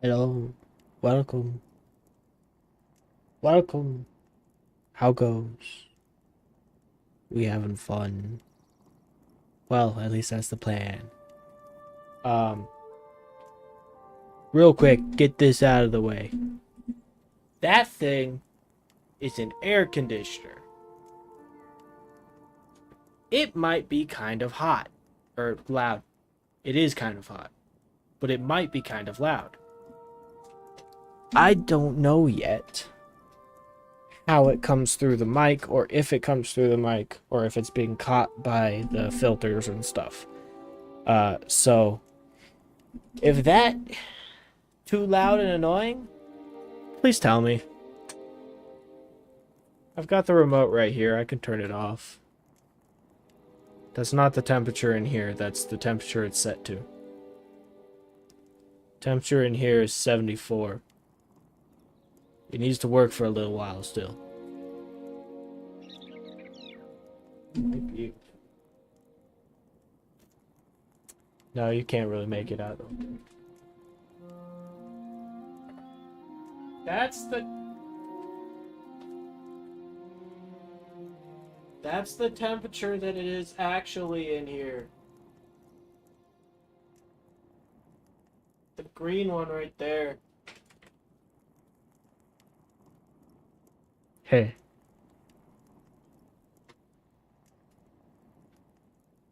Hello. Welcome. Welcome. How goes? We having fun? Well, at least that's the plan. Um, Real quick, get this out of the way. That thing is an air conditioner. It might be kind of hot. Or loud. It is kind of hot. But it might be kind of loud. I don't know yet how it comes through the mic, or if it comes through the mic, or if it's being caught by the filters and stuff. So if that too loud and annoying, please tell me. I've got the remote right here. I can turn it off. That's not the temperature in here. That's the temperature it's set to. Temperature in here is 74. It needs to work for a little while still. No, you can't really make it out. That's the temperature that it is actually in here. The green one right there. Hey.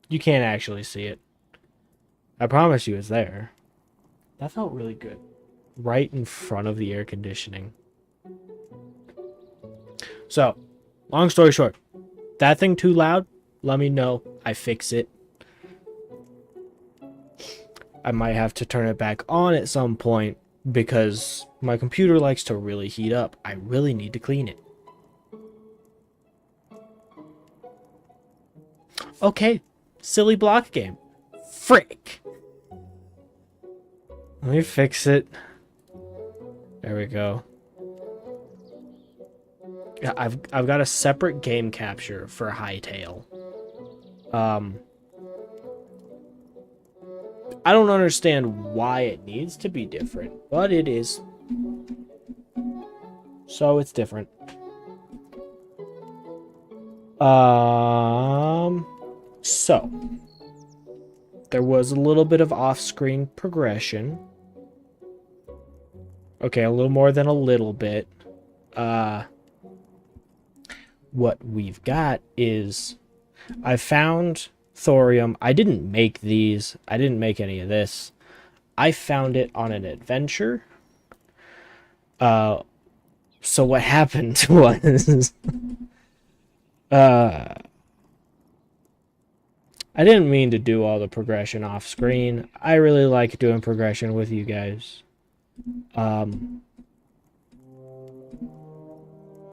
You can't actually see it. I promise you it's there. That felt really good. Right in front of the air conditioning. So, long story short. That thing too loud? Let me know. I fix it. I might have to turn it back on at some point because my computer likes to really heat up. I really need to clean it. Okay, silly block game. Frick. Let me fix it. There we go. Yeah, I've got a separate game capture for Hytale. I don't understand why it needs to be different, but it is. So it's different. So there was a little bit of off-screen progression. Okay, a little more than a little bit. What we've got is I found thorium. I didn't make these. I didn't make any of this. I found it on an adventure. So what happened was I didn't mean to do all the progression off screen. I really like doing progression with you guys.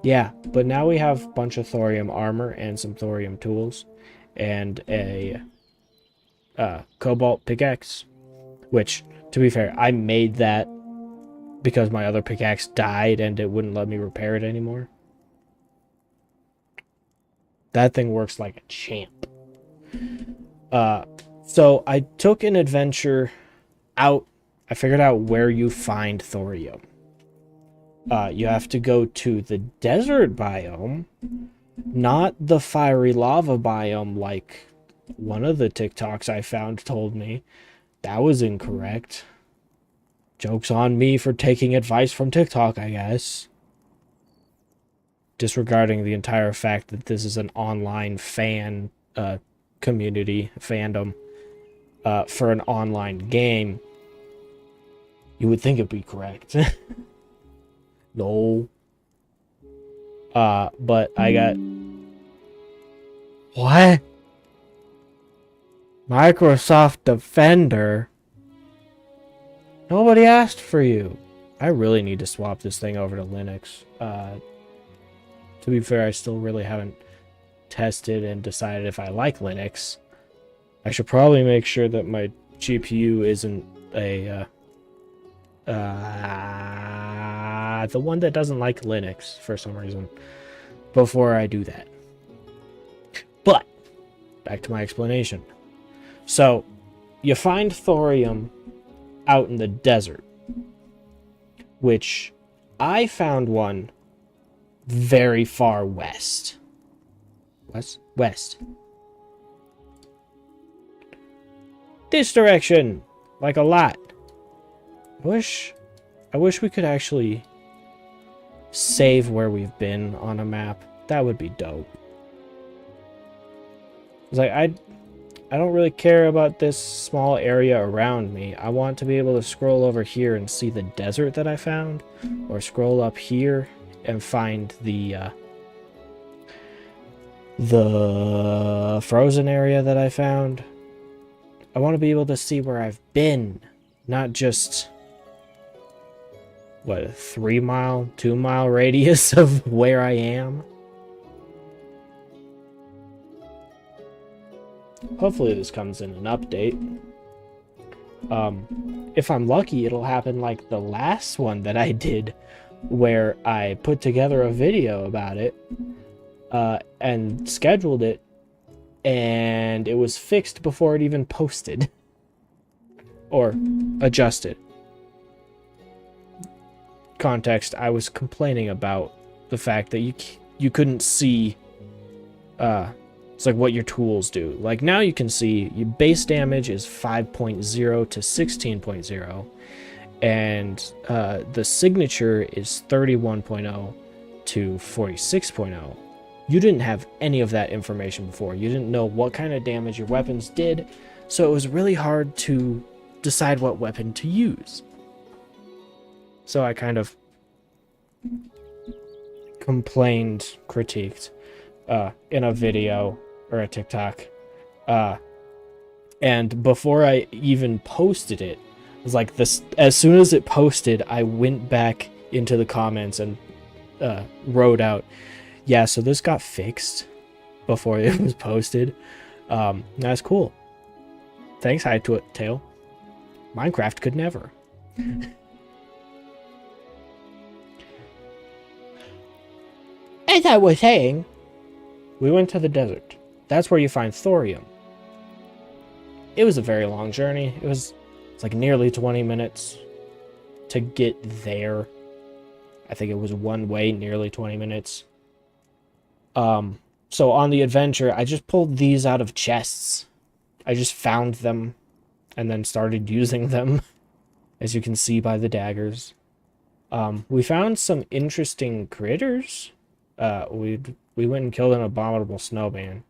Yeah, but now we have a bunch of thorium armor and some thorium tools and a cobalt pickaxe, which, to be fair, I made that because my other pickaxe died and it wouldn't let me repair it anymore. That thing works like a champ. So I took an adventure out. I figured out where you find thorium. You have to go to the desert biome, not the fiery lava biome like one of the TikToks I found told me. That was incorrect. Joke's on me for taking advice from TikTok, I guess. Disregarding the entire fact that this is an online fan community, fandom, for an online game. You would think it'd be correct. No. But I got... What? Microsoft Defender? Nobody asked for you. I really need to swap this thing over to Linux. To be fair, I still really haven't tested and decided if I like Linux. I should probably make sure that my GPU isn't a... the one that doesn't like Linux for some reason before I do that. But back to my explanation. So you find thorium out in the desert. which I found one very far west. West. This direction, like a lot. I wish we could actually save where we've been on a map. That would be dope. It's like I don't really care about this small area around me. I want to be able to scroll over here and see the desert that I found, or scroll up here and find the frozen area that I found. I want to be able to see where I've been, not just what, a 3-mile, 2-mile radius of where I am. Hopefully this comes in an update. If I'm lucky, it'll happen like the last one that I did, where I put together a video about it and scheduled it, and it was fixed before it even posted or adjusted. Context, I was complaining about the fact that you couldn't see it's like what your tools do. Like now you can see your base damage is 5.0 to 16.0, and the signature is 31.0 to 46.0. You didn't have any of that information before. You didn't know what kind of damage your weapons did, so it was really hard to decide what weapon to use. So I kind of critiqued in a video or a TikTok. And before I even posted it, it was like this. As soon as it posted, I went back into the comments and wrote out, yeah, so this got fixed before it was posted. That's cool. Thanks, Hytale. Minecraft could never. As I was saying, we went to the desert. That's where you find thorium. It was a very long journey. It's like nearly 20 minutes to get there. I think it was one way, nearly 20 minutes. So on the adventure, I just pulled these out of chests. I just found them and then started using them, as you can see by the daggers. We found some interesting critters. We went and killed an abominable snowman.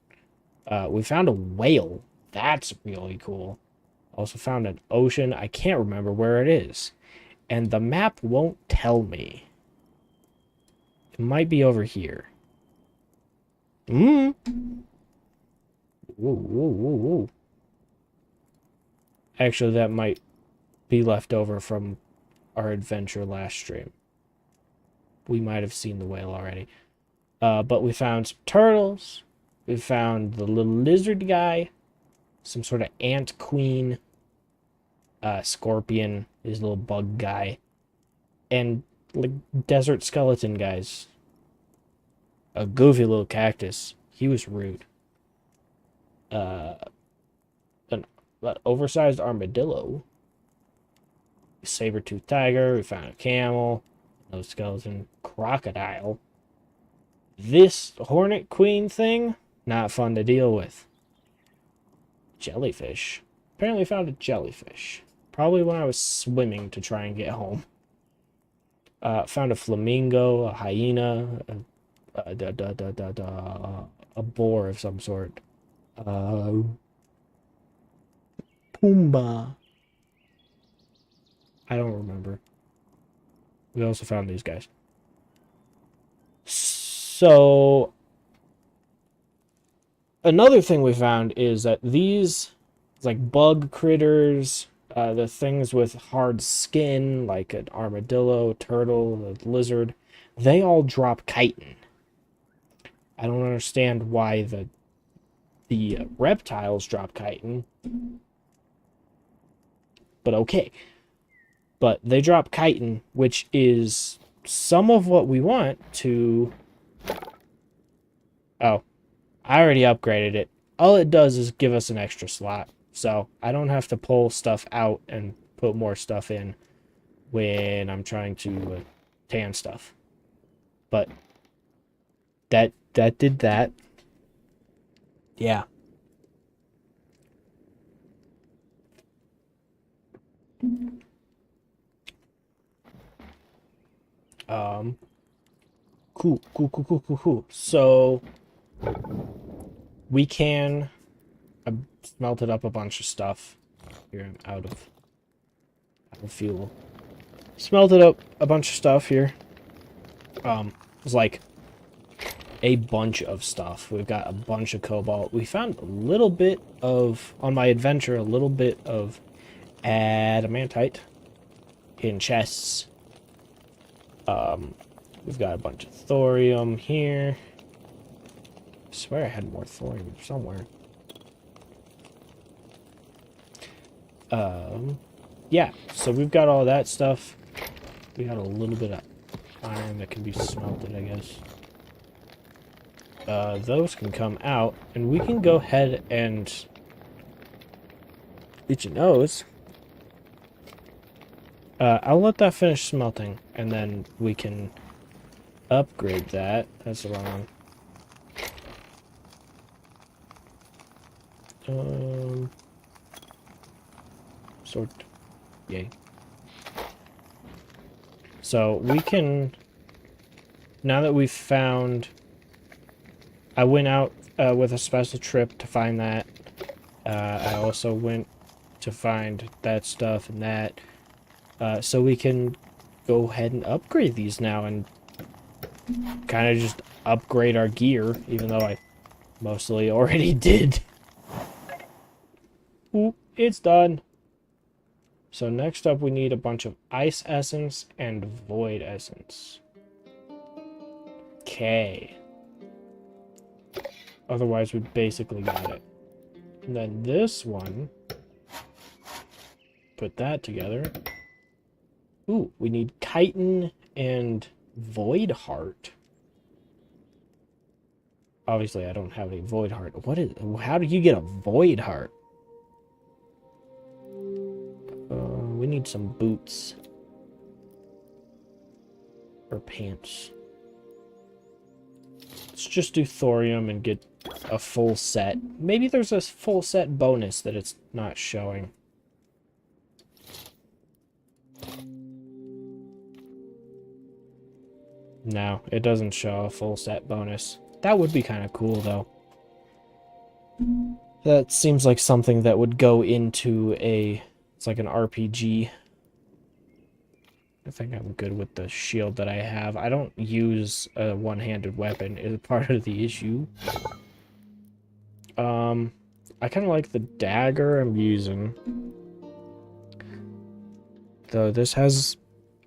We found a whale. That's really cool. Also found an ocean. I can't remember where it is. And the map won't tell me. It might be over here. Whoa, whoa, whoa, whoa. Actually, that might be left over from our adventure last stream. We might have seen the whale already. But we found some turtles. We found the little lizard guy. Some sort of ant queen. Scorpion. His little bug guy. And like desert skeleton guys. A goofy little cactus. He was rude. An oversized armadillo. Saber-toothed tiger. We found a camel. No skeleton. Crocodile. This hornet queen thing, not fun to deal with. Jellyfish. Apparently found a jellyfish. Probably when I was swimming to try and get home. Found a flamingo, a hyena, a boar of some sort. Pumbaa. I don't remember. We also found these guys. So, another thing we found is that these, like bug critters, the things with hard skin, like an armadillo, turtle, a lizard, they all drop chitin. I don't understand why the reptiles drop chitin, but okay. But they drop chitin, which is some of what we want to... Oh, I already upgraded it. All it does is give us an extra slot, so I don't have to pull stuff out and put more stuff in. when I'm trying to tan stuff. But that did that. Yeah. Cool. So we can smelted up a bunch of stuff. Here, I'm out of fuel. Smelted up a bunch of stuff here. It's like a bunch of stuff. We've got a bunch of cobalt. We found a little bit of, on my adventure, a little bit of adamantite in chests. We've got a bunch of thorium here. I swear I had more thorium somewhere. Yeah, so we've got all that stuff. We got a little bit of iron that can be smelted, I guess. Those can come out, and we can go ahead and eat your nose. I'll let that finish smelting, and then we can upgrade that. That's the wrong one. Sort. Yay. So we can, now that we've found, I went out with a special trip to find that. I also went to find that stuff and that. So we can go ahead and upgrade these now and kind of just upgrade our gear, even though I mostly already did. Ooh, it's done. So next up we need a bunch of ice essence and void essence. Okay. Otherwise we basically got it. And then this one, put that together. Ooh, we need chitin and void heart. Obviously I don't have any void heart. How do you get a void heart? We need some boots. Or pants. Let's just do thorium and get a full set. Maybe there's a full set bonus that it's not showing. No, it doesn't show a full set bonus. That would be kind of cool, though. That seems like something that would go into it's like an RPG. I think I'm good with the shield that I have. I don't use a one-handed weapon is part of the issue. I kind of like the dagger I'm using. Though this has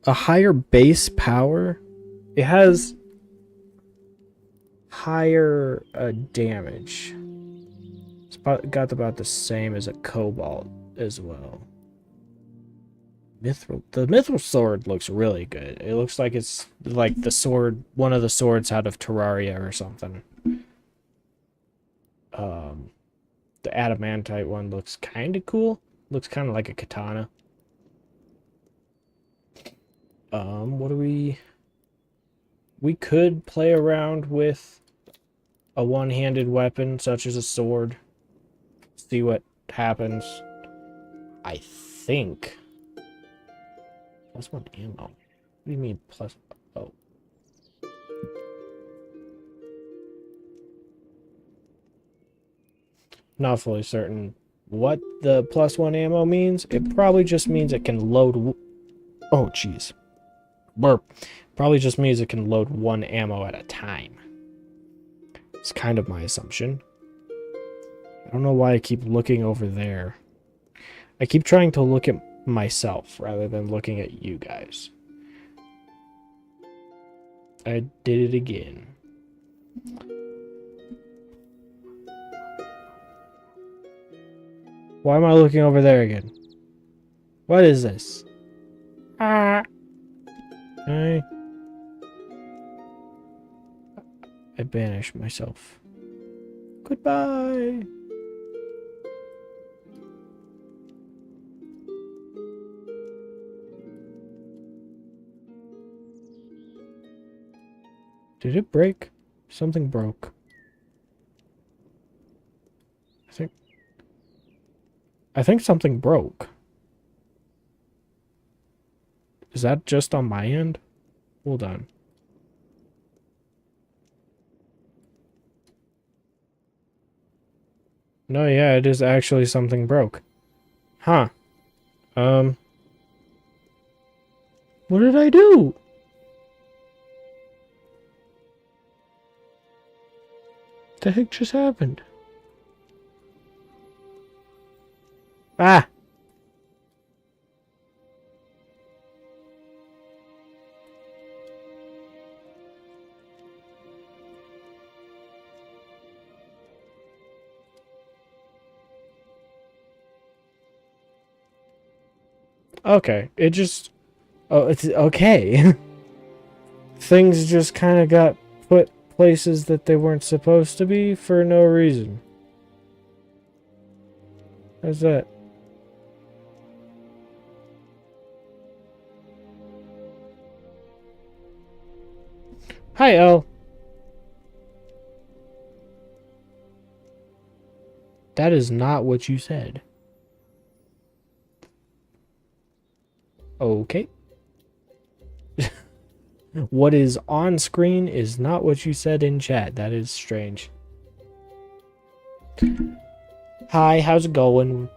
a higher base power. It has higher damage. It's got about the same as a cobalt as well. The mithril sword looks really good. It looks like it's like the sword, one of the swords out of Terraria or something. The adamantite one looks kind of cool. Looks kind of like a katana. What do we could play around with a one-handed weapon such as a sword. See what happens. I think +1 ammo. What do you mean plus? Oh. Not fully certain what the +1 ammo means. It probably just means it can load. Oh, jeez. Burp. Probably just means it can load 1 ammo at a time. It's kind of my assumption. I don't know why I keep looking over there. I keep trying to look at myself rather than looking at you guys. I did it again. Why am I looking over there again? What is this? Ah. I banish myself. Goodbye. Did it break? Something broke. I think something broke. Is that just on my end? Hold on. No, yeah, it is actually something broke. Huh. What did I do? The heck just happened? Ah! Okay, it just... Oh, it's okay. Things just kind of got put places that they weren't supposed to be for no reason. How's that? Hi, Elle. That is not what you said. Okay. What is on screen is not what you said in chat. That is strange. Hi, how's it going?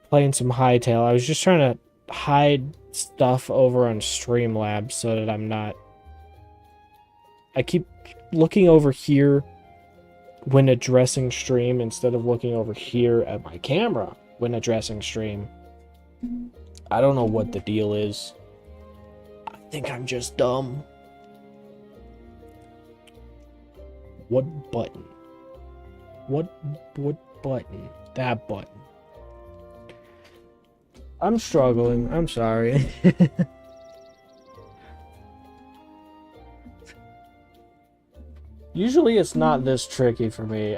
Playing some Hytale. I was just trying to hide stuff over on Streamlabs so that I'm not... I keep looking over here when addressing stream instead of looking over here at my camera when addressing stream. I don't know what the deal is. I think I'm just dumb. What button? What button? That button. I'm struggling. I'm sorry. Usually it's not this tricky for me.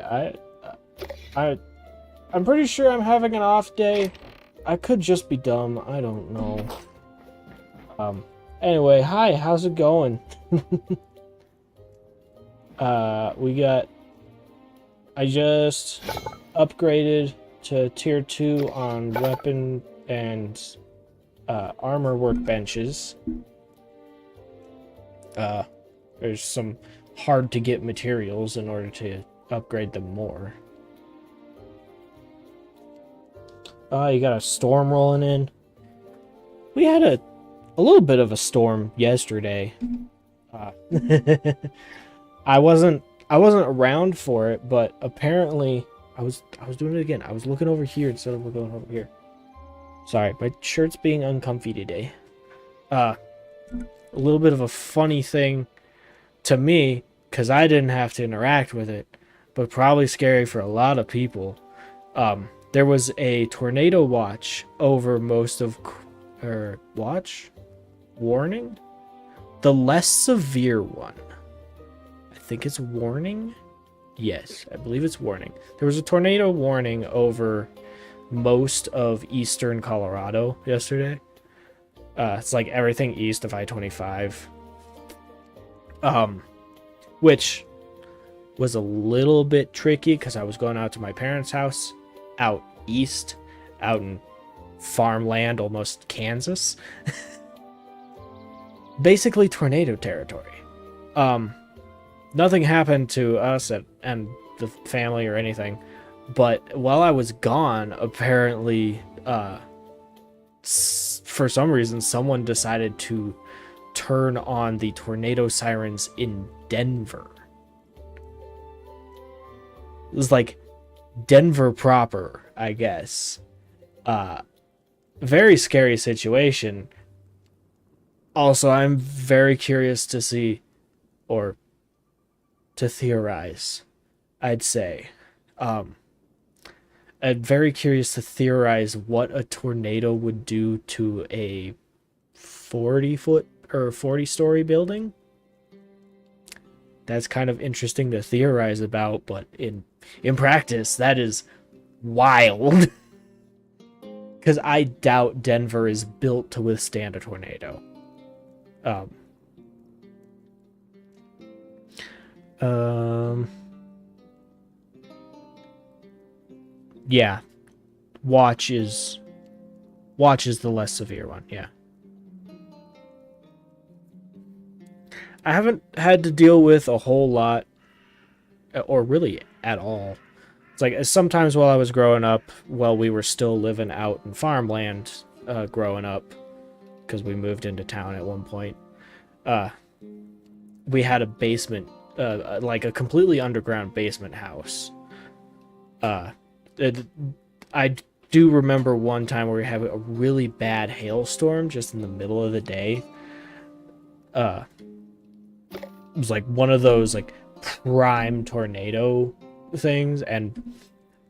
I'm pretty sure I'm having an off day. I could just be dumb. I don't know. Anyway, hi, how's it going? I just upgraded to tier 2 on weapon and armor workbenches. There's some hard to get materials in order to upgrade them more. You got a storm rolling in. We had a little bit of a storm yesterday. I wasn't around for it, but apparently I was doing it again. I was looking over here instead of looking over here. Sorry, my shirt's being uncomfy today. A little bit of a funny thing to me, because I didn't have to interact with it, but probably scary for a lot of people. There was a tornado watch over most of... Warning? The less severe one. I think it's warning? Yes, I believe it's warning. There was a tornado warning over most of eastern Colorado yesterday. It's like everything east of I-25. Which was a little bit tricky because I was going out to my parents' house out east, out in farmland, almost Kansas. Basically tornado territory. Nothing happened to us and the family or anything, but while I was gone, apparently, for some reason, someone decided to turn on the tornado sirens in Denver. It was like Denver proper, I guess. Very scary situation. Also, I'm very curious to see, or to theorize, I'd say. I'm very curious to theorize what a tornado would do to a 40-foot or 40-story building. That's kind of interesting to theorize about, but in practice, that is wild. Because I doubt Denver is built to withstand a tornado. Um, yeah, watch is the less severe one. Yeah, I haven't had to deal with a whole lot, or really at all. It's like sometimes while I was growing up, while we were still living out in farmland, growing up, because we moved into town at one point. Uh, we had a basement, like a completely underground basement house. Uh, it, I do remember one time where we had a really bad hailstorm just in the middle of the day. Uh, it was like one of those like prime tornado things, and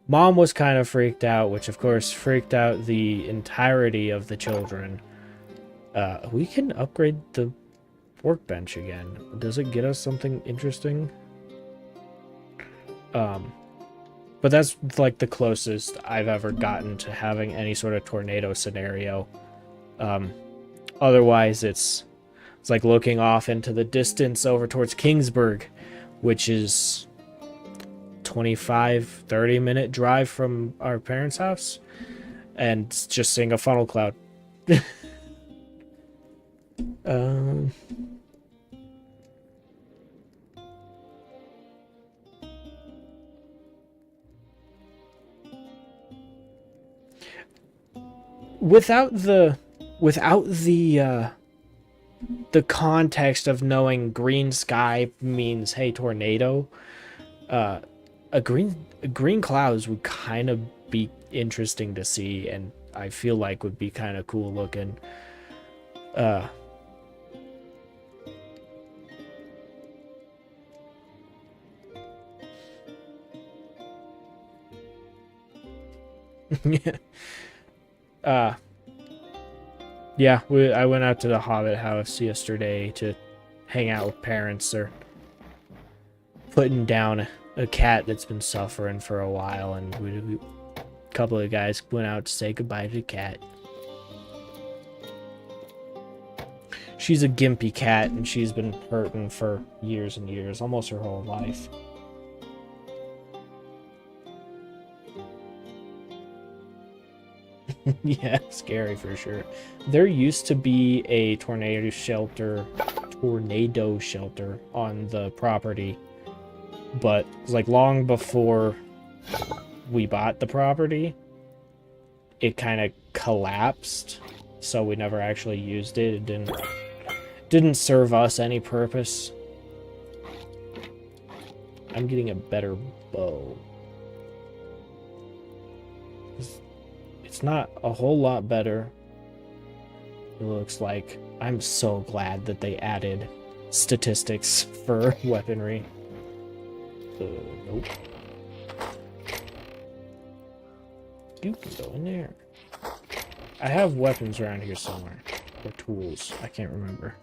Mom was kind of freaked out, which of course freaked out the entirety of the children. We can upgrade the workbench again. Does it get us something interesting? But that's like the closest I've ever gotten to having any sort of tornado scenario. Otherwise, it's like looking off into the distance over towards Kingsburg, which is 25-30 minute drive from our parents' house, and just seeing a funnel cloud. um, without the context of knowing green sky means hey tornado, a green clouds would kind of be interesting to see, and I feel like would be kind of cool looking. uh yeah, I went out to the Hobbit house yesterday to hang out with parents. They're putting down a cat that's been suffering for a while, and a couple of guys went out to say goodbye to the cat. She's a gimpy cat, and she's been hurting for years and years, almost her whole life. Yeah, scary for sure. There used to be a tornado shelter on the property, but it was like long before we bought the property. It kind of collapsed, so we never actually used it. It didn't serve us any purpose. I'm getting a better bow. It's not a whole lot better, it looks like. I'm so glad that they added statistics for weaponry. Nope. You can go in there. I have weapons around here somewhere. Or tools. I can't remember.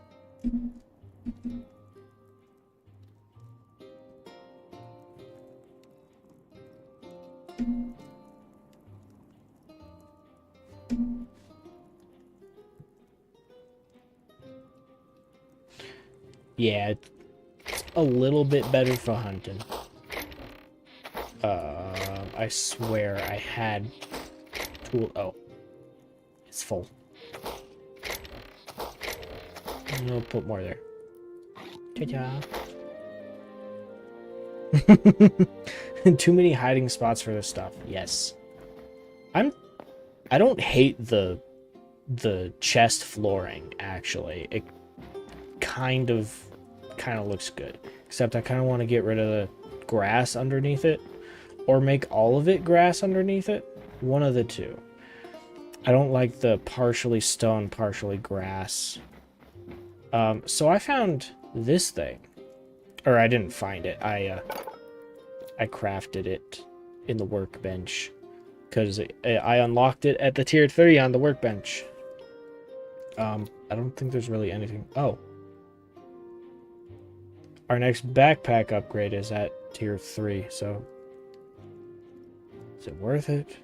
Yeah, it's a little bit better for hunting. I swear I had tool. Oh, it's full. I'll put more there. Ta-ta. Too many hiding spots for this stuff. Yes. I don't hate the chest flooring, actually. It kind of looks good. Except I kind of want to get rid of the grass underneath it, or make all of it grass underneath it. One of the two. I don't like the partially stone, partially grass. So I found this thing. Or I didn't find it. I crafted it in the workbench. Because I unlocked it at the tier 3 on the workbench. I don't think there's really anything. Oh. Our next backpack upgrade is at tier 3, so... Is it worth it?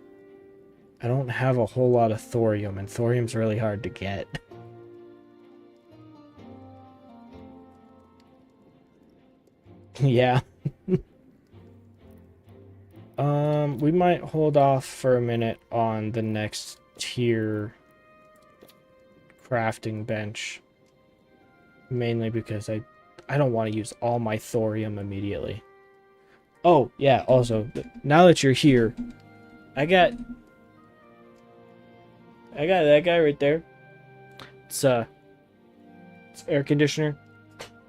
I don't have a whole lot of thorium, and thorium's really hard to get. Yeah. We might hold off for a minute on the next tier crafting bench. Mainly because I don't want to use all my thorium immediately. Oh, yeah, also, now that you're here, I got that guy right there. It's air conditioner.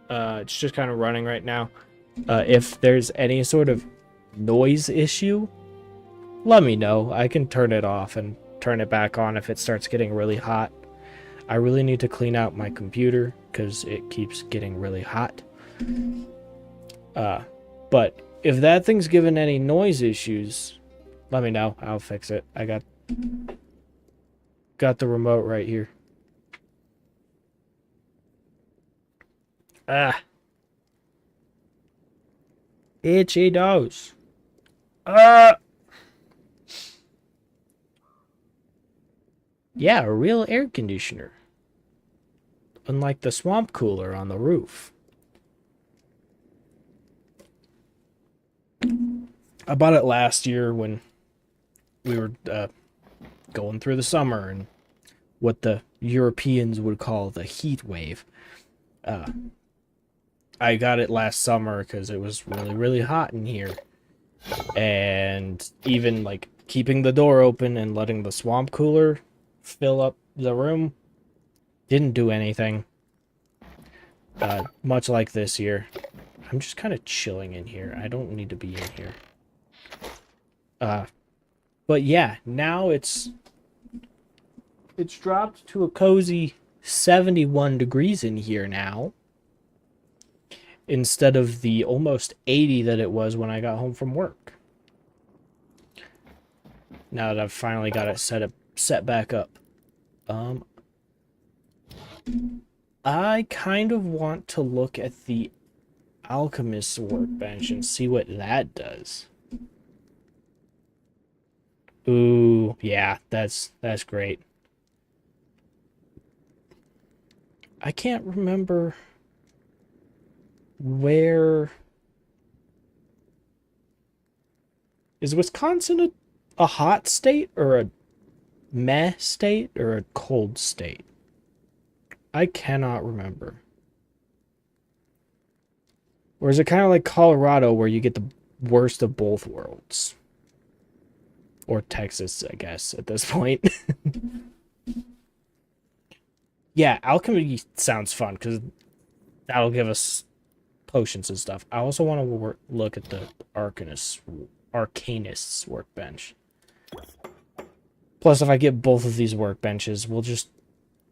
It's just kind of running right now. If there's any sort of noise issue, let me know. I can turn it off and turn it back on if it starts getting really hot. I really need to clean out my computer because it keeps getting really hot. But if that thing's giving any noise issues, let me know. I'll fix it. I got the remote right here. Ah, itchy nose. Yeah, a real air conditioner. Unlike the swamp cooler on the roof. I bought it last year when we were going through the summer and what the Europeans would call the heat wave. I got it last summer because it was really, really hot in here. And even like keeping the door open and letting the swamp cooler fill up the room didn't do anything. Much like this year. I'm just kind of chilling in here. I don't need to be in here. But yeah, now it's dropped to a cozy 71 degrees in here now. Instead of the almost 80 that it was when I got home from work. Now that I've finally got it set back up. I kind of want to look at the alchemist's workbench and see what that does. Ooh, yeah, that's great. I can't remember where is Wisconsin a hot state or a meh state or a cold state? I cannot remember. Or is it kind of like Colorado where you get the worst of both worlds? Or Texas, I guess, at this point. Yeah, alchemy sounds fun because that'll give us potions and stuff. I also want to look at the Arcanist's workbench. Plus, if I get both of these workbenches, we'll just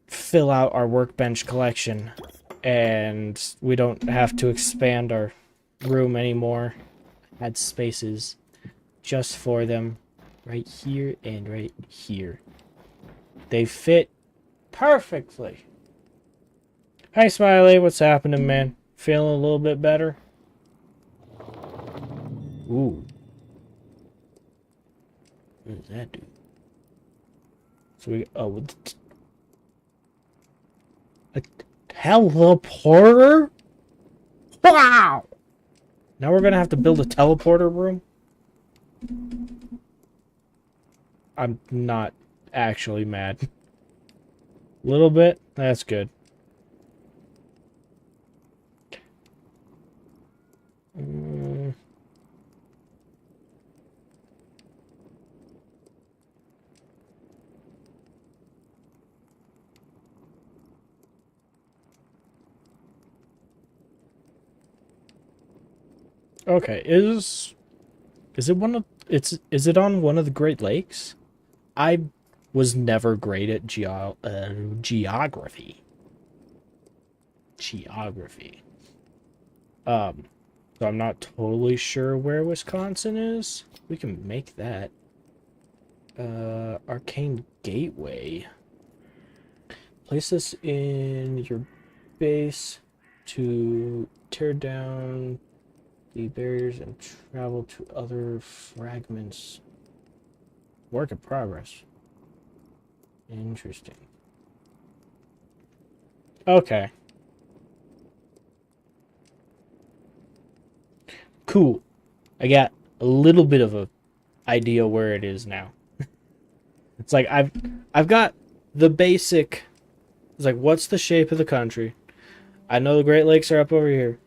fill out our workbench collection. And we don't have to expand our room anymore. Add spaces just for them. Right here and right here. They fit perfectly. Hi, Smiley. What's happening, man? Feeling a little bit better? Ooh. What does that do? So we... Oh, a teleporter? Wow! Now we're gonna have to build a teleporter room? I'm not actually mad. A little bit? That's good. Okay, is it one of is it on one of the Great Lakes? I was never great at geography. Geography. So I'm not totally sure where Wisconsin is. We can make that. Arcane Gateway. Place this in your base to tear down the barriers and travel to other fragments. Work in progress. Interesting. Okay. Cool. I got a little bit of a idea where it is now. It's like I've got the basic. It's like, what's the shape of the country? I know the Great Lakes are up over here.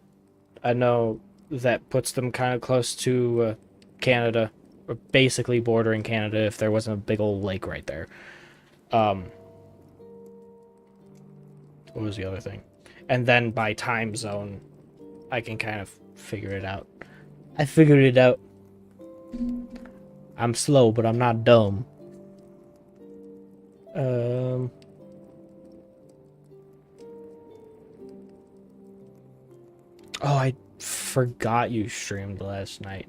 I know that puts them kind of close to Canada, or basically bordering Canada if there wasn't a big old lake right there. What was the other thing? And then by time zone, I can kind of figure it out. I figured it out. I'm slow, but I'm not dumb. Oh, I forgot you streamed last night.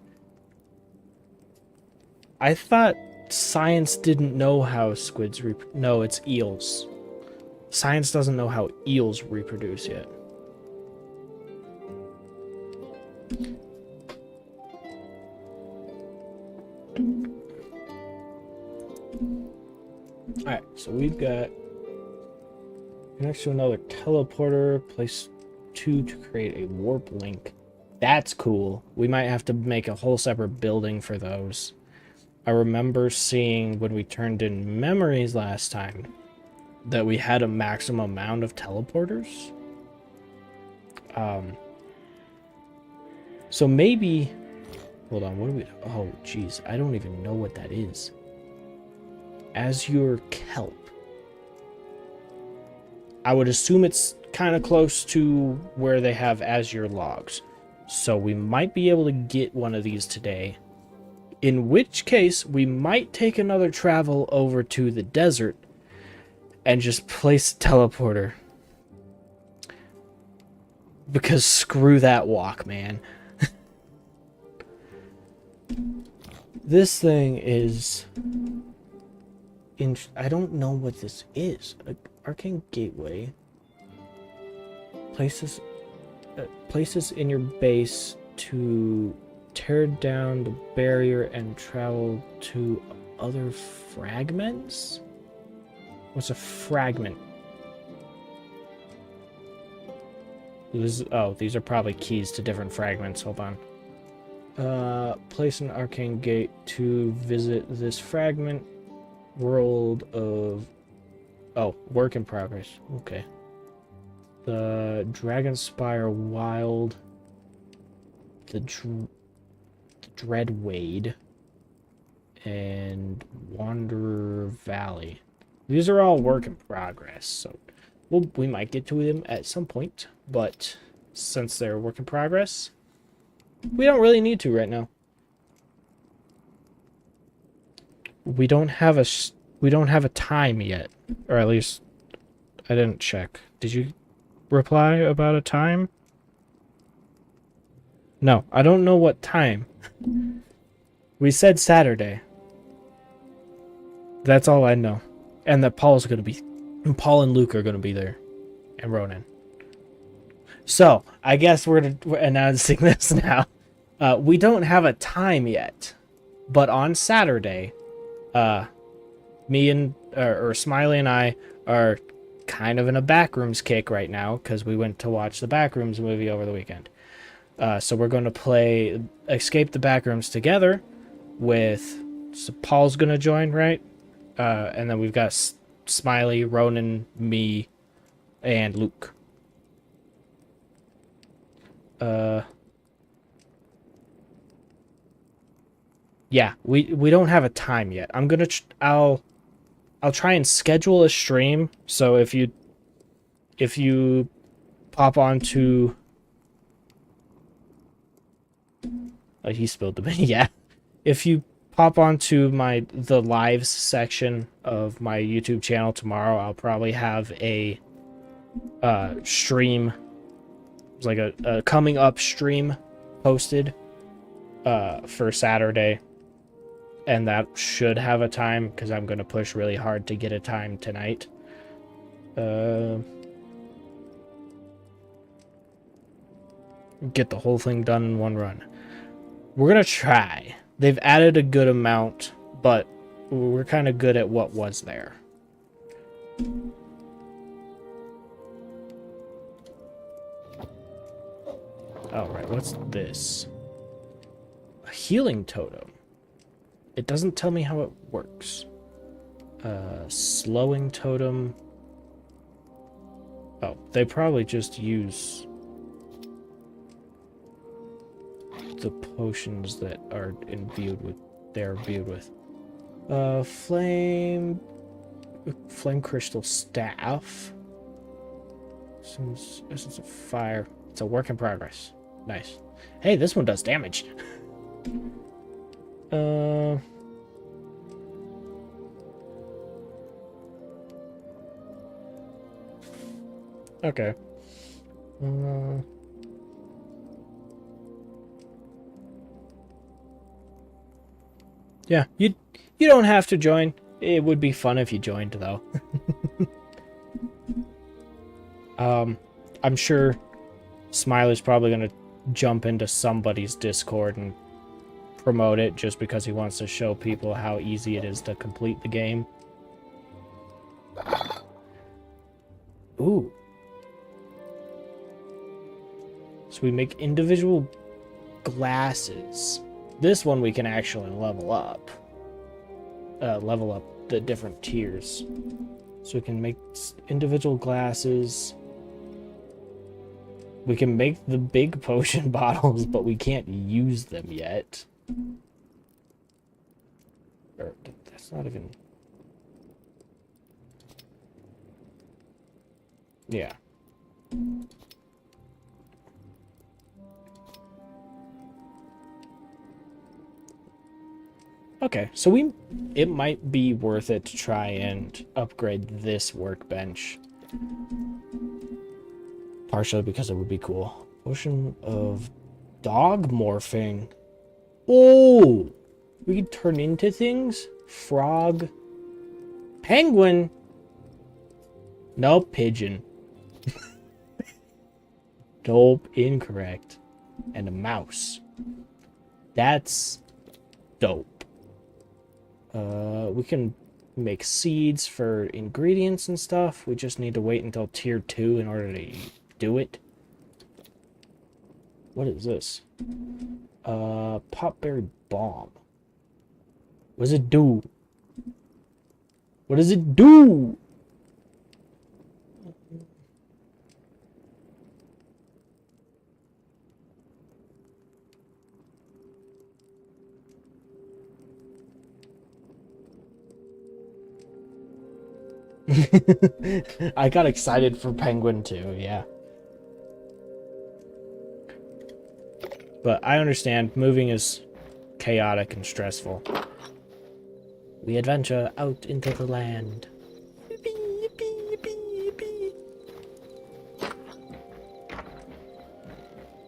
I thought science didn't know how squids no, it's eels. Science doesn't know how eels reproduce yet. Alright, so we've got next to another teleporter, place 2 to create a warp link. That's cool. We might have to make a whole separate building for those. I remember seeing when we turned in memories last time that we had a maximum amount of teleporters. So maybe... Hold on, what do we... Oh, jeez, I don't even know what that is. Azure Kelp. I would assume it's kind of close to where they have Azure Logs. So we might be able to get one of these today. In which case, we might take another travel over to the desert and just place a teleporter. Because screw that walk, man. This thing is... I don't know what this is. Arcane Gateway. Places in your base to tear down the barrier and travel to other fragments? What's a fragment? These are probably keys to different fragments. Hold on. Place an arcane gate to visit this fragment. World of... Oh, work in progress. Okay. The Dragonspire Wild. The Dreadwade. And Wanderer Valley. These are all work in progress, so we might get to them at some point. But since they're work in progress, we don't really need to right now. We don't have a time yet, or at least I didn't check. Did you reply about a time? No, I don't know what time. We said Saturday. That's all I know. And that Paul and Luke are gonna be there, and Ronan. So I guess we're announcing this now. We don't have a time yet, but on Saturday, me and or Smiley and I are kind of in a Backrooms kick right now because we went to watch the Backrooms movie over the weekend. So we're going to play Escape the Backrooms together with... So Paul's going to join, right? And then we've got Smiley, Ronan, me, and Luke. Yeah, we don't have a time yet. I'm gonna I'll try and schedule a stream. So if you pop onto... Oh, he spilled the mini. Yeah, if you pop onto the lives section of my YouTube channel tomorrow, I'll probably have a stream. It's like a coming up stream posted for Saturday. And that should have a time, because I'm going to push really hard to get a time tonight. Get the whole thing done in one run. We're going to try. They've added a good amount, but we're kind of good at what was there. Alright, what's this? healing totem. It doesn't tell me how it works. Slowing totem. Oh, they probably just use the potions that are imbued with. They're imbued with. Flame crystal staff. Essence of fire. It's a work in progress. Nice. Hey, this one does damage. Okay. Yeah, you don't have to join. It would be fun if you joined, though. I'm sure Smiley's probably gonna jump into somebody's Discord and promote it just because he wants to show people how easy it is to complete the game. Ooh. So we make individual glasses. This one we can actually level up. Level up the different tiers. So we can make individual glasses. We can make the big potion bottles, but we can't use them yet. Or, that's not even... Yeah. Okay, so it might be worth it to try and upgrade this workbench. Partially because it would be cool. Potion of dog morphing. Oh! We can turn into things? Frog. Penguin. Nope, pigeon. Nope, incorrect. And a mouse. That's dope. We can make seeds for ingredients and stuff. We just need to wait until tier 2 in order to do it. What is this? Potberry bomb. What does it do? What does it do? I got excited for Penguin too, yeah. But I understand moving is chaotic and stressful. We adventure out into the land. Yippee, yippee, yippee, yippee.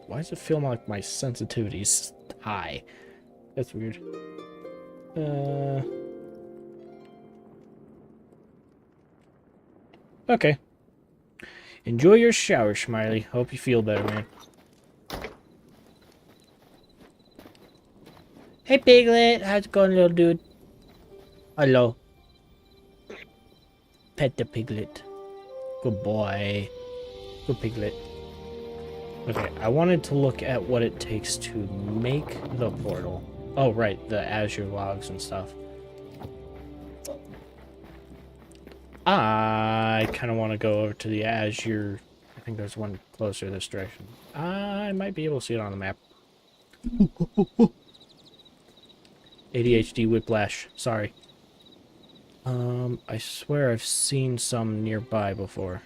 Why does it feel like my sensitivity's high? That's weird. Okay. Enjoy your shower, Smiley. Hope you feel better, man. Hey, Piglet. How's it going, little dude? Hello. Pet the piglet. Good boy. Good piglet. Okay, I wanted to look at what it takes to make the portal. Oh, right, the Azure logs and stuff. I kind of want to go over to the Azure. I think there's one closer this direction. I might be able to see it on the map. ADHD whiplash. Sorry. I swear I've seen some nearby before.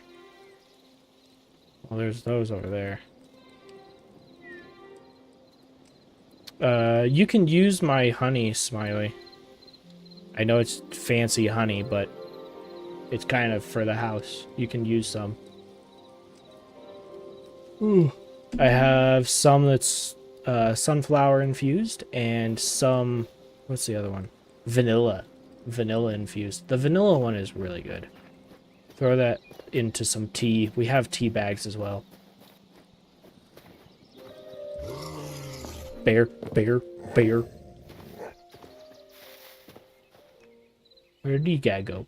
Well, there's those over there. You can use my honey, Smiley. I know it's fancy honey, but it's kind of for the house. You can use some. Ooh. I have some that's sunflower infused and some... What's the other one? Vanilla. Vanilla infused. The vanilla one is really good. Throw that into some tea. We have tea bags as well. Bear, bear, bear. Where did you guy go?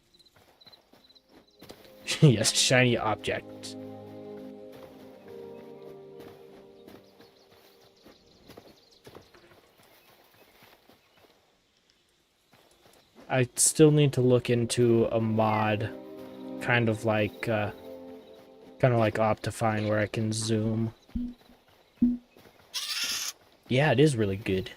Yes, shiny object. I still need to look into a mod, kind of like Optifine, where I can zoom. Yeah, it is really good.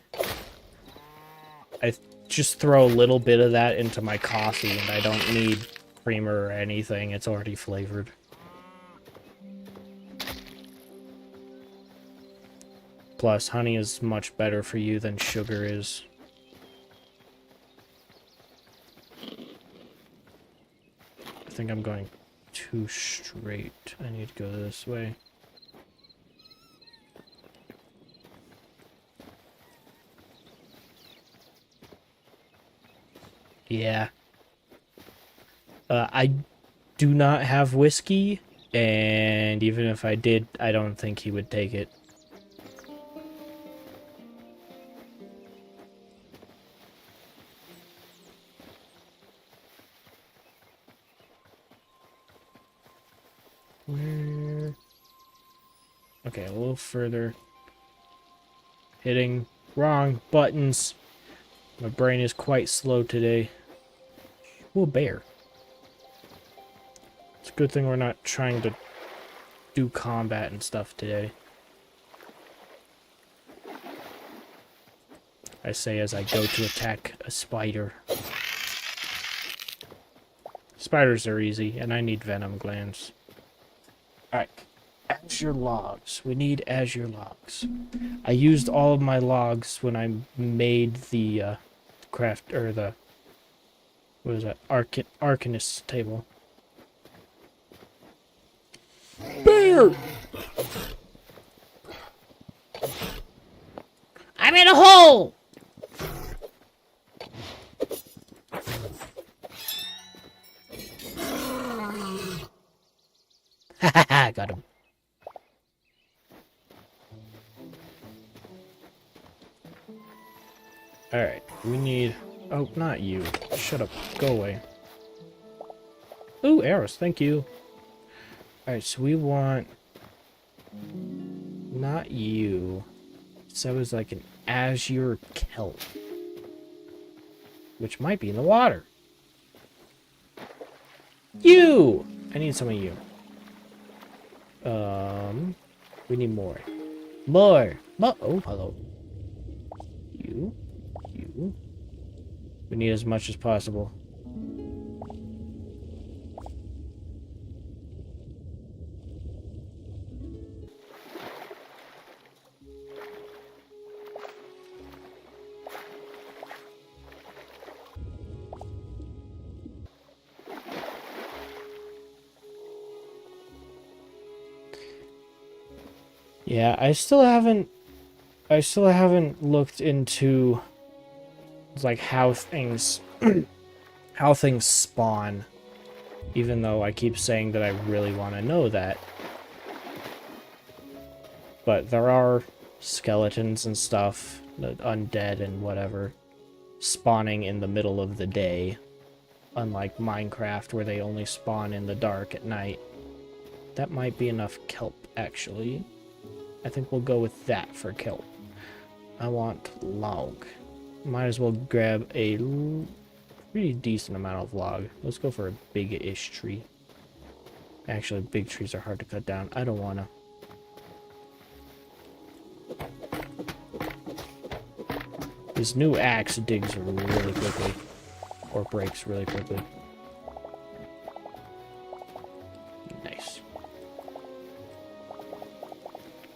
I just throw a little bit of that into my coffee, and I don't need creamer or anything. It's already flavored. Plus, honey is much better for you than sugar is. I think I'm going too straight. I need to go this way. Yeah. I do not have whiskey, and even if I did, I don't think he would take it. Where? Okay, a little further. Hitting wrong buttons. My brain is quite slow today. Ooh, a bear. It's a good thing we're not trying to do combat and stuff today. I say as I go to attack a spider. Spiders are easy, and I need venom glands. Alright. Azure logs. We need azure logs. I used all of my logs when I made the craft, or the, what is that, Arcanist table. Bear! I'm in a hole! Hahaha, got him. Alright, we need... Oh, not you. Shut up. Go away. Ooh, arrows. Thank you. Alright, so we want... Not you. So it was like an azure kelp. Which might be in the water. You! I need some of you. We need more. More! Oh, hello. You. We need as much as possible. Yeah, I still haven't looked into like how things spawn, even though I keep saying that I really want to know that. But there are skeletons and stuff, undead and whatever, spawning in the middle of the day, unlike Minecraft where they only spawn in the dark at night. That might be enough kelp, actually. I think we'll go with that for kelp. I want log. Might as well grab a pretty decent amount of log. Let's go for a big-ish tree. Actually, big trees are hard to cut down. I don't wanna. This new axe digs really quickly. Or breaks really quickly. Nice.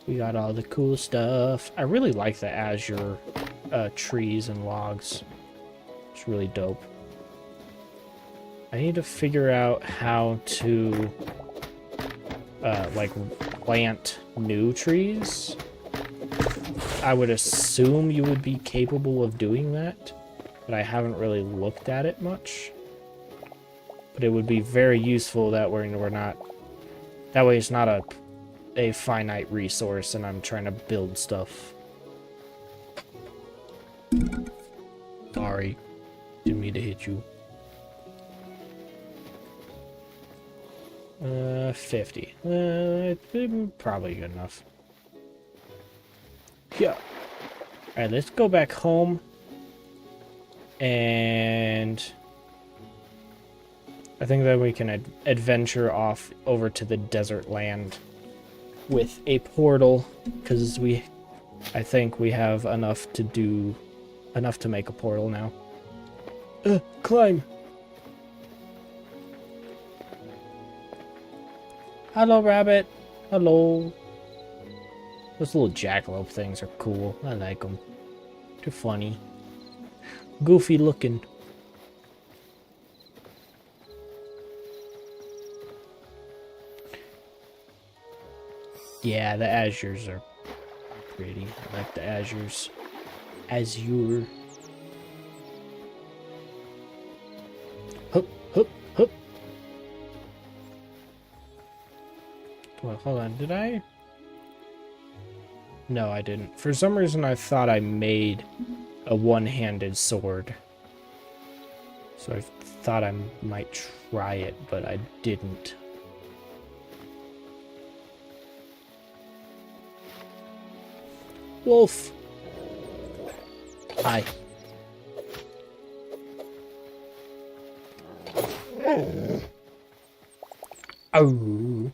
We got all the cool stuff. I really like the azure trees and logs. It's really dope. I need to figure out how to like plant new trees. I would assume you would be capable of doing that, but I haven't really looked at it much. But it would be very useful that we're not, that way it's not a finite resource and I'm trying to build stuff. Sorry, didn't mean to hit you. 50. Probably good enough. Yeah. Alright, let's go back home. And I think that we can adventure off over to the desert land with a portal, because I think we have enough to make a portal now. Climb. Hello, rabbit. Hello. Those little jackalope things are cool. I like them. They're funny. Goofy looking. Yeah, the azures are pretty. I like the azures. Azure. Hup, hup, hup. Well, hold on. Did I? No, I didn't. For some reason, I thought I made a one-handed sword. So I thought I might try it, but I didn't. Wolf! Hi. Oh.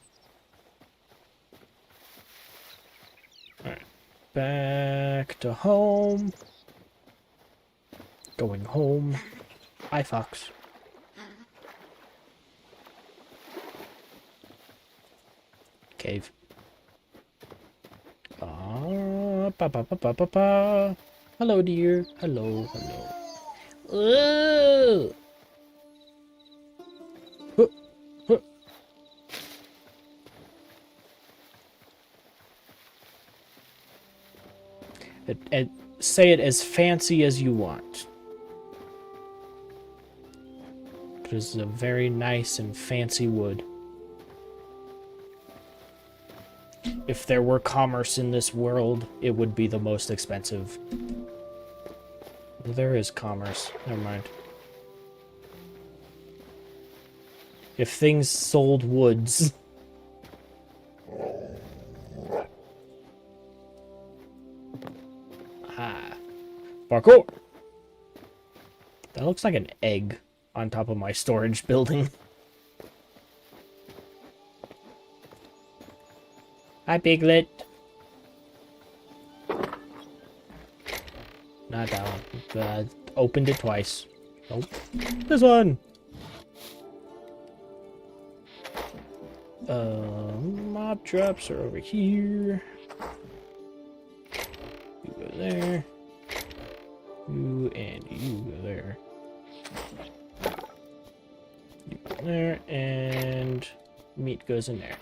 Alright. Back to home. Going home. Hi, Fox. Cave. Hello, dear. Hello, hello. Say it as fancy as you want. It is a very nice and fancy wood. If there were commerce in this world, it would be the most expensive. Well, there is commerce. Never mind. If things sold woods. Ah. Parkour! That looks like an egg on top of my storage building. Hi, Piglet. Not that one. Opened it twice. Nope. This one! Mob traps are over here. You go there. You and you go there. You go there, and meat goes in there.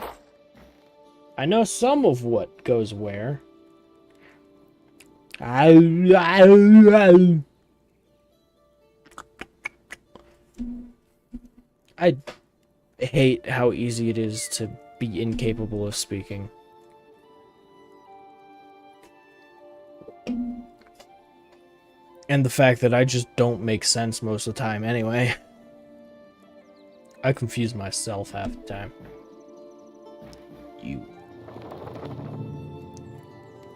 I know some of what goes where. I hate how easy it is to be incapable of speaking. And the fact that I just don't make sense most of the time anyway. I confuse myself half the time. You.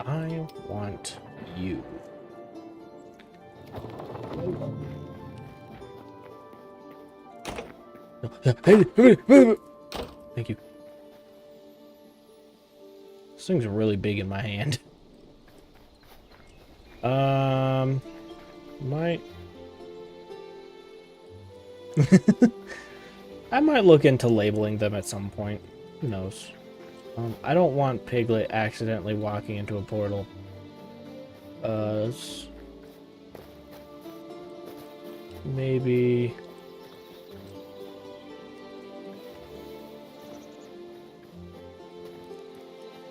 I want you. Thank you. This thing's really big in my hand. Might... I might look into labeling them at some point. Who knows? I don't want Piglet accidentally walking into a portal. Maybe...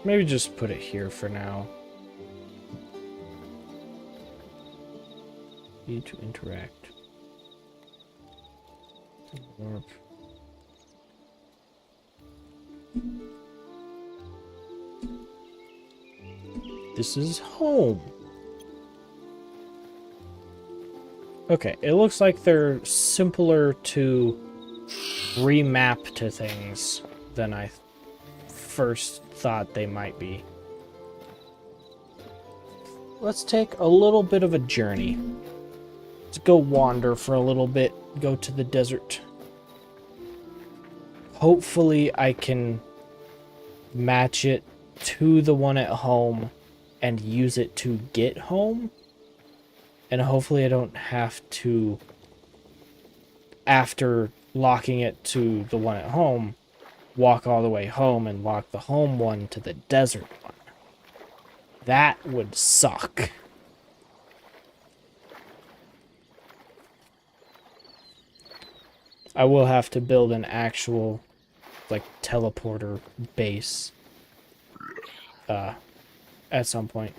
Maybe just put it here for now. Need to interact. Warp. This is home. Okay, it looks like they're simpler to remap to things than I first thought they might be. Let's take a little bit of a journey. Let's go wander for a little bit. Go to the desert. Hopefully I can match it to the one at home and use it to get home. And hopefully I don't have to, after locking it to the one at home, walk all the way home and lock the home one to the desert one. That would suck. I will have to build an actual, like, teleporter base at some point.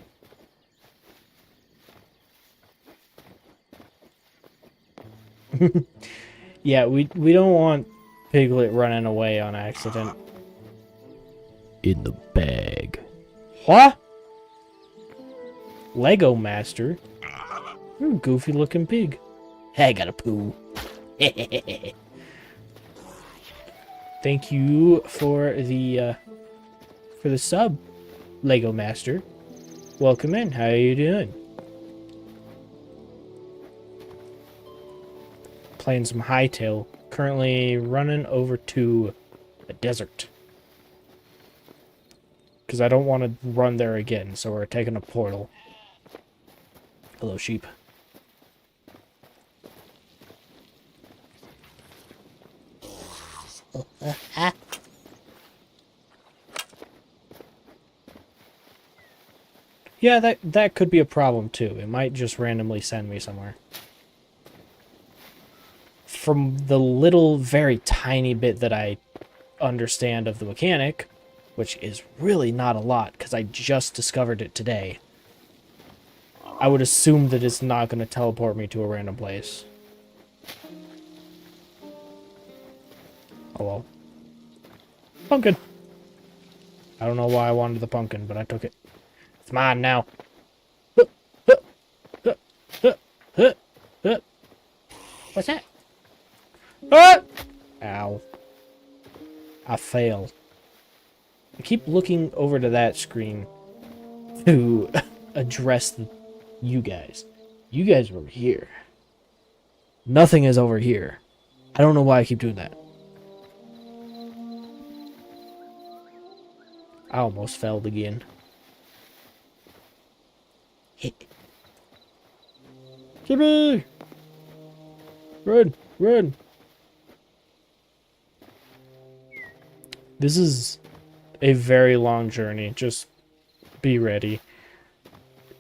Yeah, we don't want Piglet running away on accident. In the bag. What? Lego Master? You're a goofy looking pig. I got a poo. Thank you for the sub, Lego Master. Welcome in. How are you doing? Playing some Hytale. Currently running over to the desert. Because I don't want to run there again, so we're taking a portal. Hello, sheep. Yeah, that could be a problem too. It might just randomly send me somewhere. From the little, very tiny bit that I understand of the mechanic, which is really not a lot because I just discovered it today, I would assume that it's not going to teleport me to a random place. Hello. Pumpkin! I don't know why I wanted the pumpkin, but I took it. It's mine now. What's that? Ah! Ow. I fail. I keep looking over to that screen to address you guys. You guys are over here. Nothing is over here. I don't know why I keep doing that. I almost failed again. Jimmy! Run! Run! This is a very long journey. Just be ready.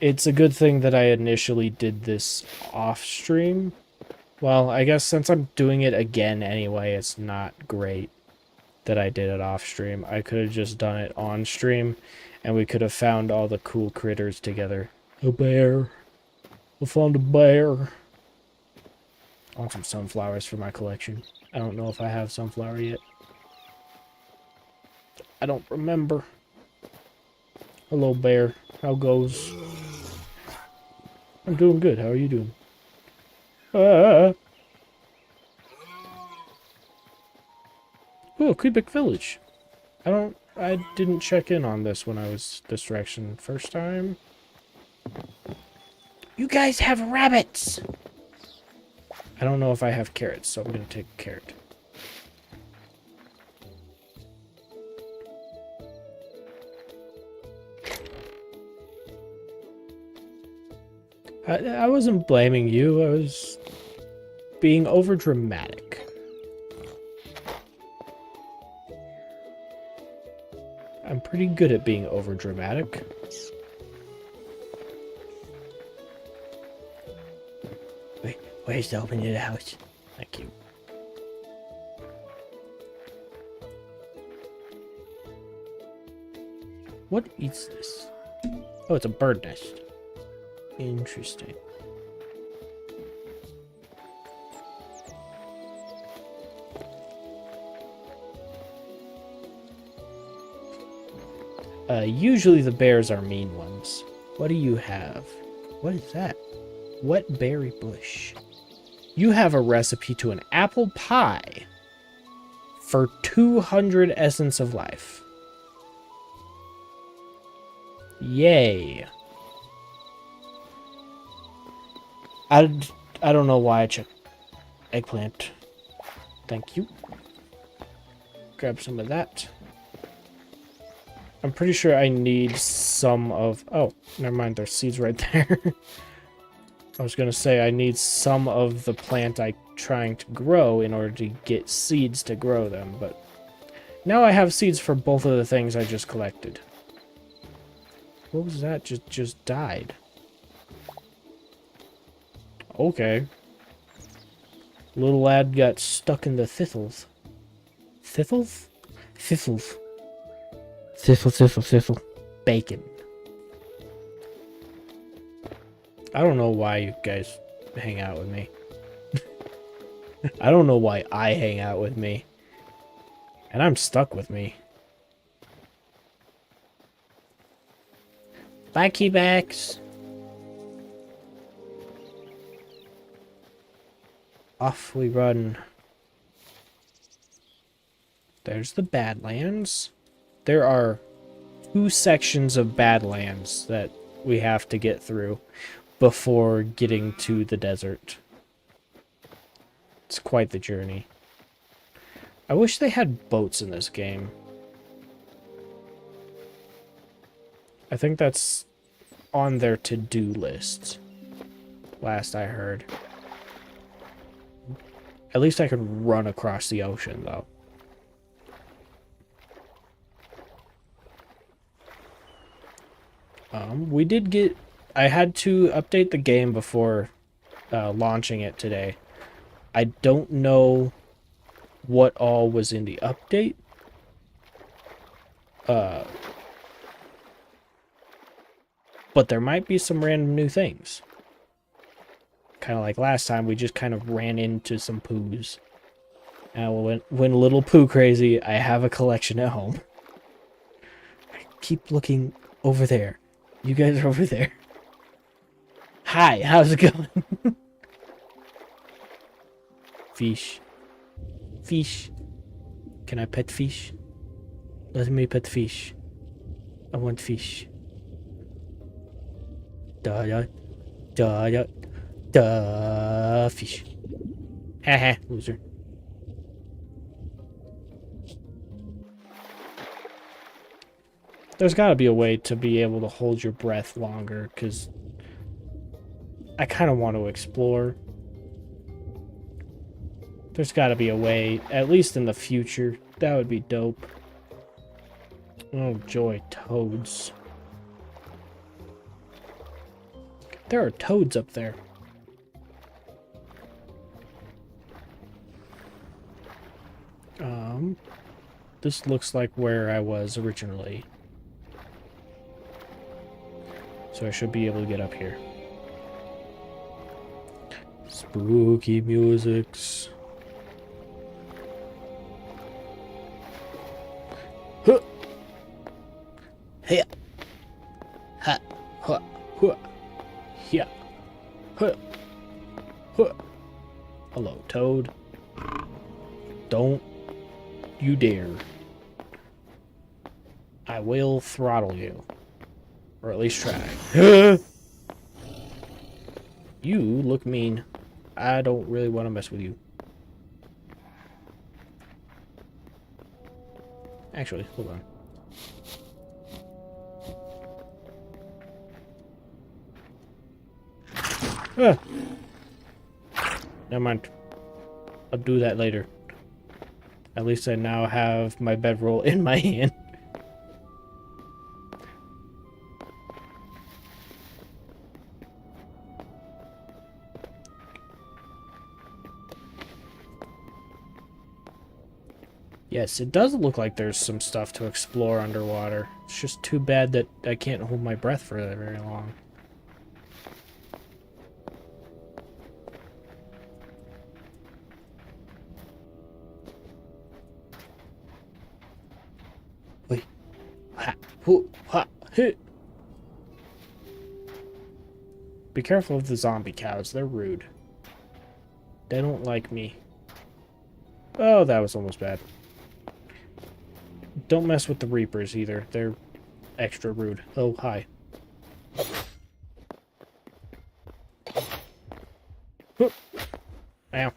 It's a good thing that I initially did this off stream. Well, I guess since I'm doing it again anyway, it's not great that I did it off stream. I could have just done it on stream, and we could have found all the cool critters together. A bear. I found a bear. I want some sunflowers for my collection. I don't know if I have sunflower yet. I don't remember. Hello, bear. How goes? I'm doing good. How are you doing? Ah. Oh, Quebec Village. I didn't check in on this when I was this direction first time. You guys have rabbits! I don't know if I have carrots, so I'm gonna take a carrot. I wasn't blaming you, I was being overdramatic. I'm pretty good at being overdramatic. Wait, where's the opening to the house? Thank you. What eats this? Oh, it's a bird nest. Interesting. Usually the bears are mean ones. What do you have? What is that? Wet berry bush. You have a recipe to an apple pie for 200 essence of life. Yay. I don't know why I checked eggplant. Thank you. Grab some of that. I'm pretty sure I need some of... Oh, never mind. There's seeds right there. I was going to say I need some of the plant I'm trying to grow in order to get seeds to grow them, but now I have seeds for both of the things I just collected. What was that? Just died. Okay. Little lad got stuck in the thistles. Thistles? Thistles. Thistle. Bacon. I don't know why you guys hang out with me. I don't know why I hang out with me. And I'm stuck with me. Bye, keybacks. Off we run. There's the Badlands. There are 2 sections of Badlands that we have to get through before getting to the desert. It's quite the journey. I wish they had boats in this game. I think that's on their to-do list, last I heard. At least I could run across the ocean, though. We did get... I had to update the game before launching it today. I don't know what all was in the update. But there might be some random new things. Kind of like last time, we just kind of ran into some poos. And went a little poo crazy. I have a collection at home. I keep looking over there. You guys are over there. Hi, how's it going? Fish. Fish. Can I pet fish? Let me pet fish. I want fish. Da fish. Haha, loser. There's gotta be a way to be able to hold your breath longer, because I kind of want to explore. There's gotta be a way, at least in the future. That would be dope. Oh, joy, toads. There are toads up there. This looks like where I was originally. So I should be able to get up here. Spooky musics. Huh. Hey. Ha. Huh. Huh. Yeah. Huh. Huh. Hello, Toad. Don't you dare. I will throttle you. Or at least try. You look mean. I don't really want to mess with you. Actually, hold on. Ah. Never mind. I'll do that later. At least I now have my bedroll in my hand. Yes, it does look like there's some stuff to explore underwater. It's just too bad that I can't hold my breath for that very long. Wait. Ha, hoo, ha, hit. Be careful of the zombie cows. They're rude. They don't like me. Oh, that was almost bad. Don't mess with the Reapers either. They're extra rude. Oh, hi. Ow.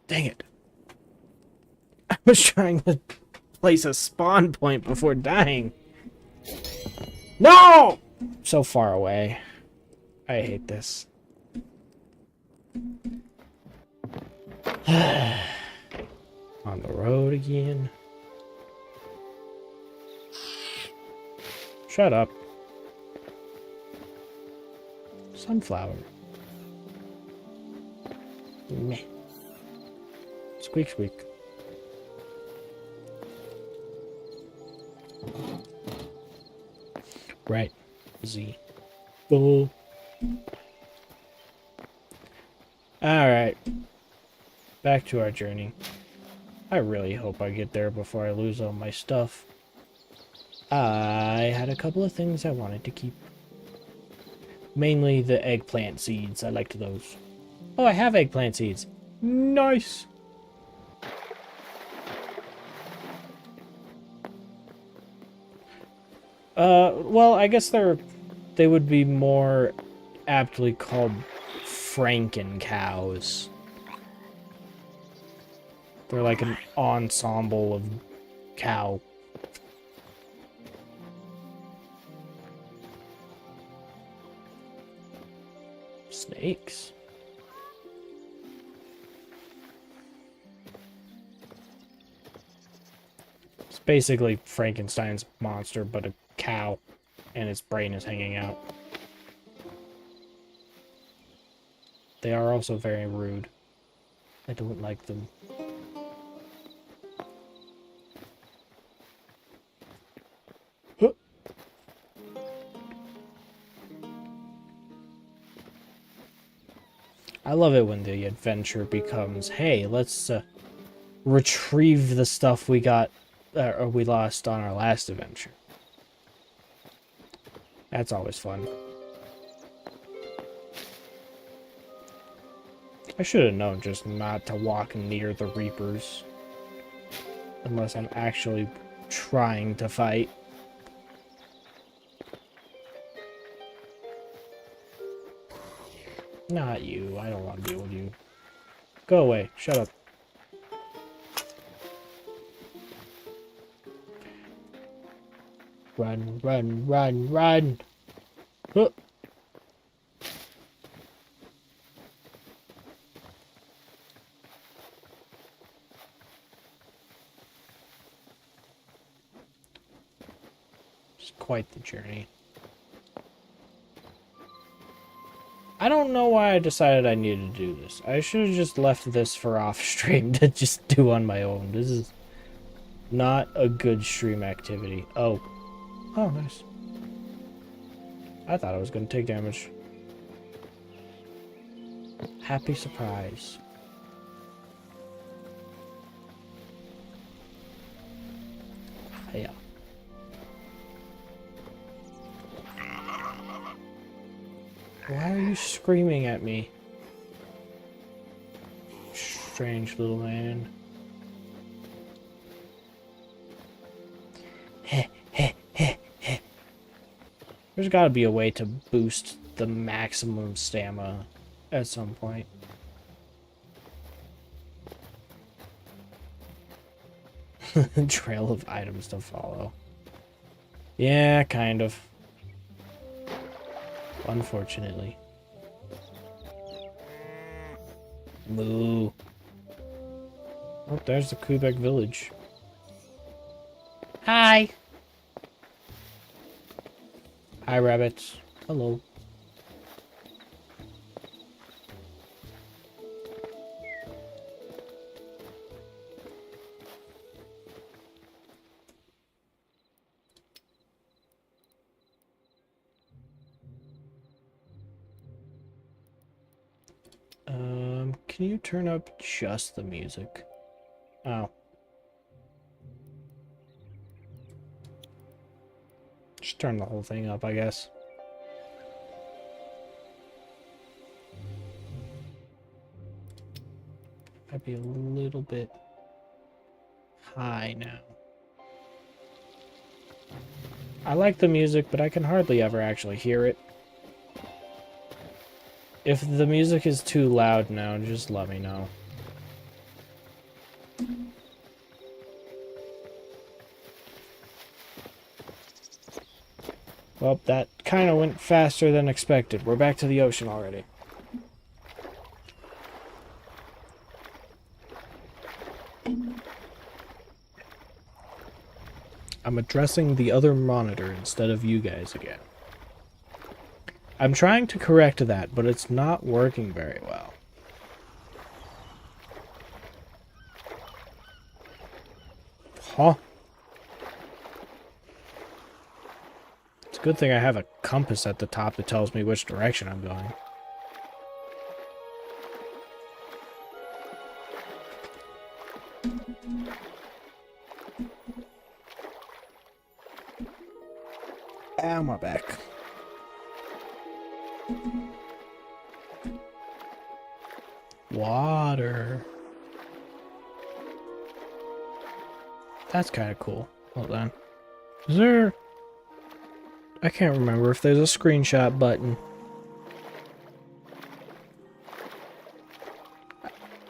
Dang it. I was trying to place a spawn point before dying. No! So far away. I hate this. On the road again. Shut up. Sunflower. Meh. Squeak, squeak. Right. Z. Bull. Alright. Back to our journey. I really hope I get there before I lose all my stuff. I had a couple of things I wanted to keep. Mainly the eggplant seeds. I liked those. Oh, I have eggplant seeds. Nice. Well, I guess they would be more aptly called Franken cows. They're like an ensemble of cow. Snakes. It's basically Frankenstein's monster, but a cow, and its brain is hanging out. They are also very rude. I don't like them. Huh. I love it when the adventure becomes, hey, let's retrieve the stuff we got or we lost on our last adventure. That's always fun. I should have known just not to walk near the Reapers. Unless I'm actually trying to fight. Not you. I don't want to deal with you. Go away. Shut up. Run, run, run, run! Huh. It's quite the journey. I don't know why I decided I needed to do this. I should have just left this for off stream to just do on my own. This is not a good stream activity. Oh. Oh, nice. I thought I was going to take damage. Happy surprise. Yeah. Why are you screaming at me? Strange little man. There's got to be a way to boost the maximum stamina at some point. Trail of items to follow. Yeah, kind of. Unfortunately. Moo. Oh, there's the Quebec village. Hi! Hi, rabbits. Hello. Can you turn up just the music? Oh. Just turn the whole thing up, I guess. Might be a little bit high now. I like the music, but I can hardly ever actually hear it. If the music is too loud now, just let me know. Well, that kind of went faster than expected. We're back to the ocean already. I'm addressing the other monitor instead of you guys again. I'm trying to correct that, but it's not working very well. Huh? It's a good thing I have a compass at the top that tells me which direction I'm going. Ow, my back. Water. That's kind of cool. Hold on. Is there... I can't remember if there's a screenshot button.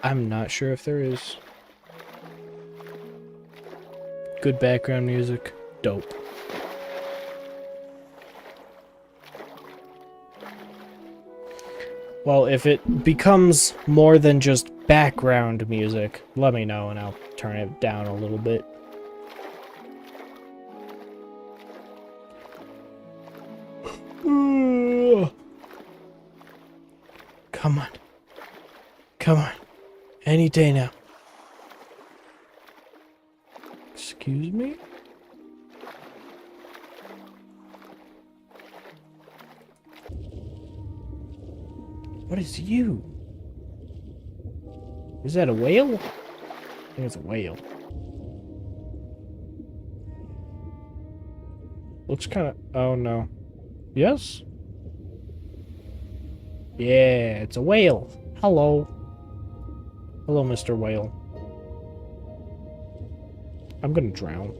I'm not sure if there is. Good background music. Dope. Well, if it becomes more than just background music, let me know and I'll turn it down a little bit. Come on. Come on. Any day now. Excuse me? What is you? Is that a whale? I think it's a whale. Looks kind of... Oh, no. Yes? Yeah, it's a whale. Hello. Hello, Mr. Whale. I'm gonna drown.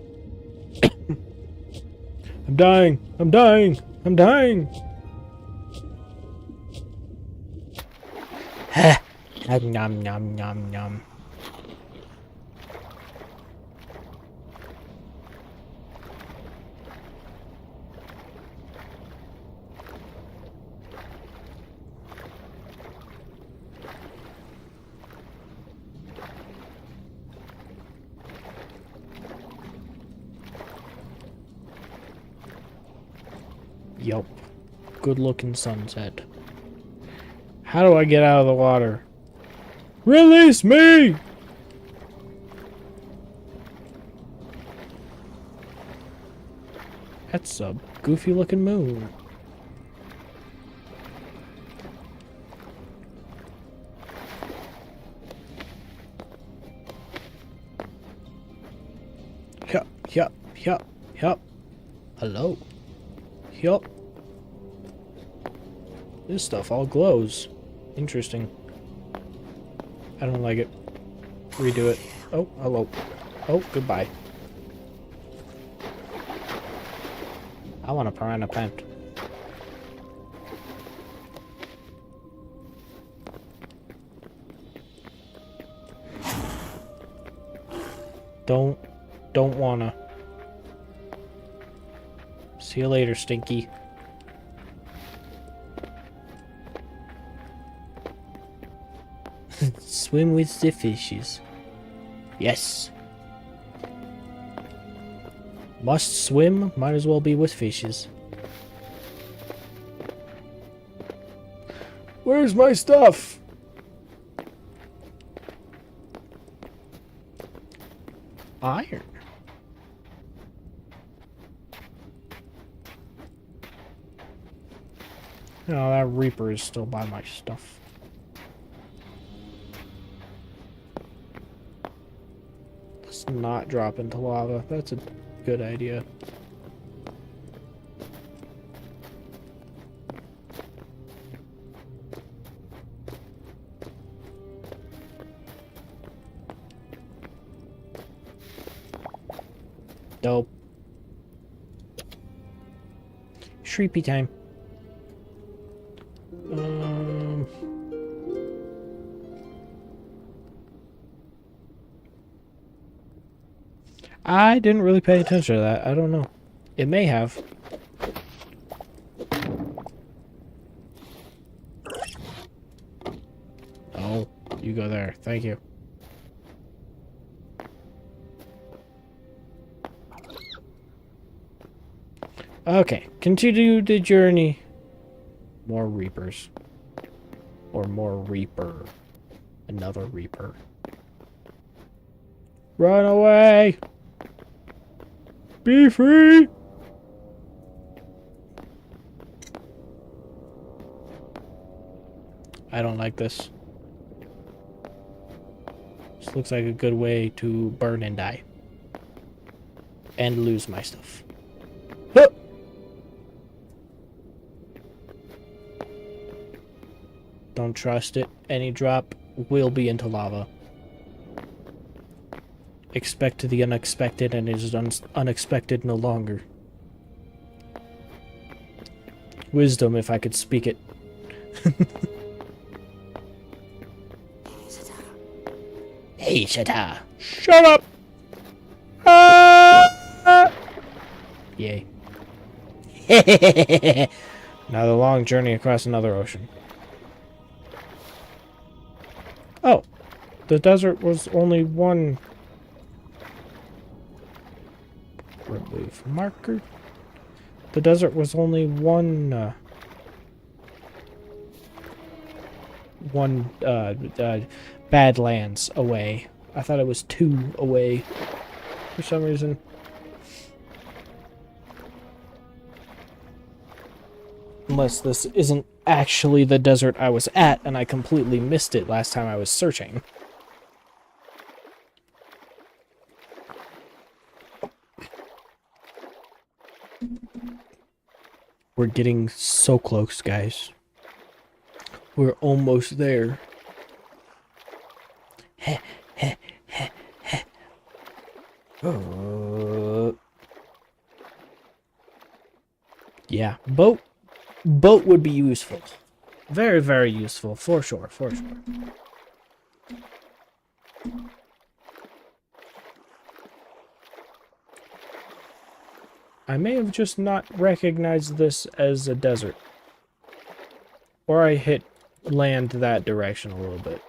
I'm dying. I'm dying. I'm dying. Ha! Nom nom nom nom. Yup. Good looking sunset. How do I get out of the water? Release me! That's a goofy looking moon. Yup, yup, yup, yup. Hello. Yup. This stuff all glows. Interesting. I don't like it. Redo it. Oh, hello. Oh, goodbye. I want a piranha plant. Don't wanna. See you later, Stinky. Swim with the fishes. Yes. Must swim, might as well be with fishes. Where's my stuff? Iron. No, that Reaper is still by my stuff. Let's not drop into lava. That's a good idea. Dope. Sleepy time. I didn't really pay attention to that. I don't know. It may have. Oh, you go there. Thank you. Okay, continue the journey. More reapers. Or more reaper. Another reaper. Run away! Be free! I don't like this. This looks like a good way to burn and die. And lose my stuff. Huh! Don't trust it. Any drop will be into lava. Expect the unexpected, and it is unexpected no longer. Wisdom, if I could speak it. Hey, Shata! Shut up! Ah! Yay. Now the long journey across another ocean. Oh, the desert was only one. Remove marker. The desert was only one Badlands away. I thought it was 2 away for some reason. Unless this isn't actually the desert I was at and I completely missed it last time I was searching. We're getting so close, guys. We're almost there. Yeah, boat would be useful. Very, very useful, for sure, for sure. I may have just not recognized this as a desert. Or I hit land that direction a little bit.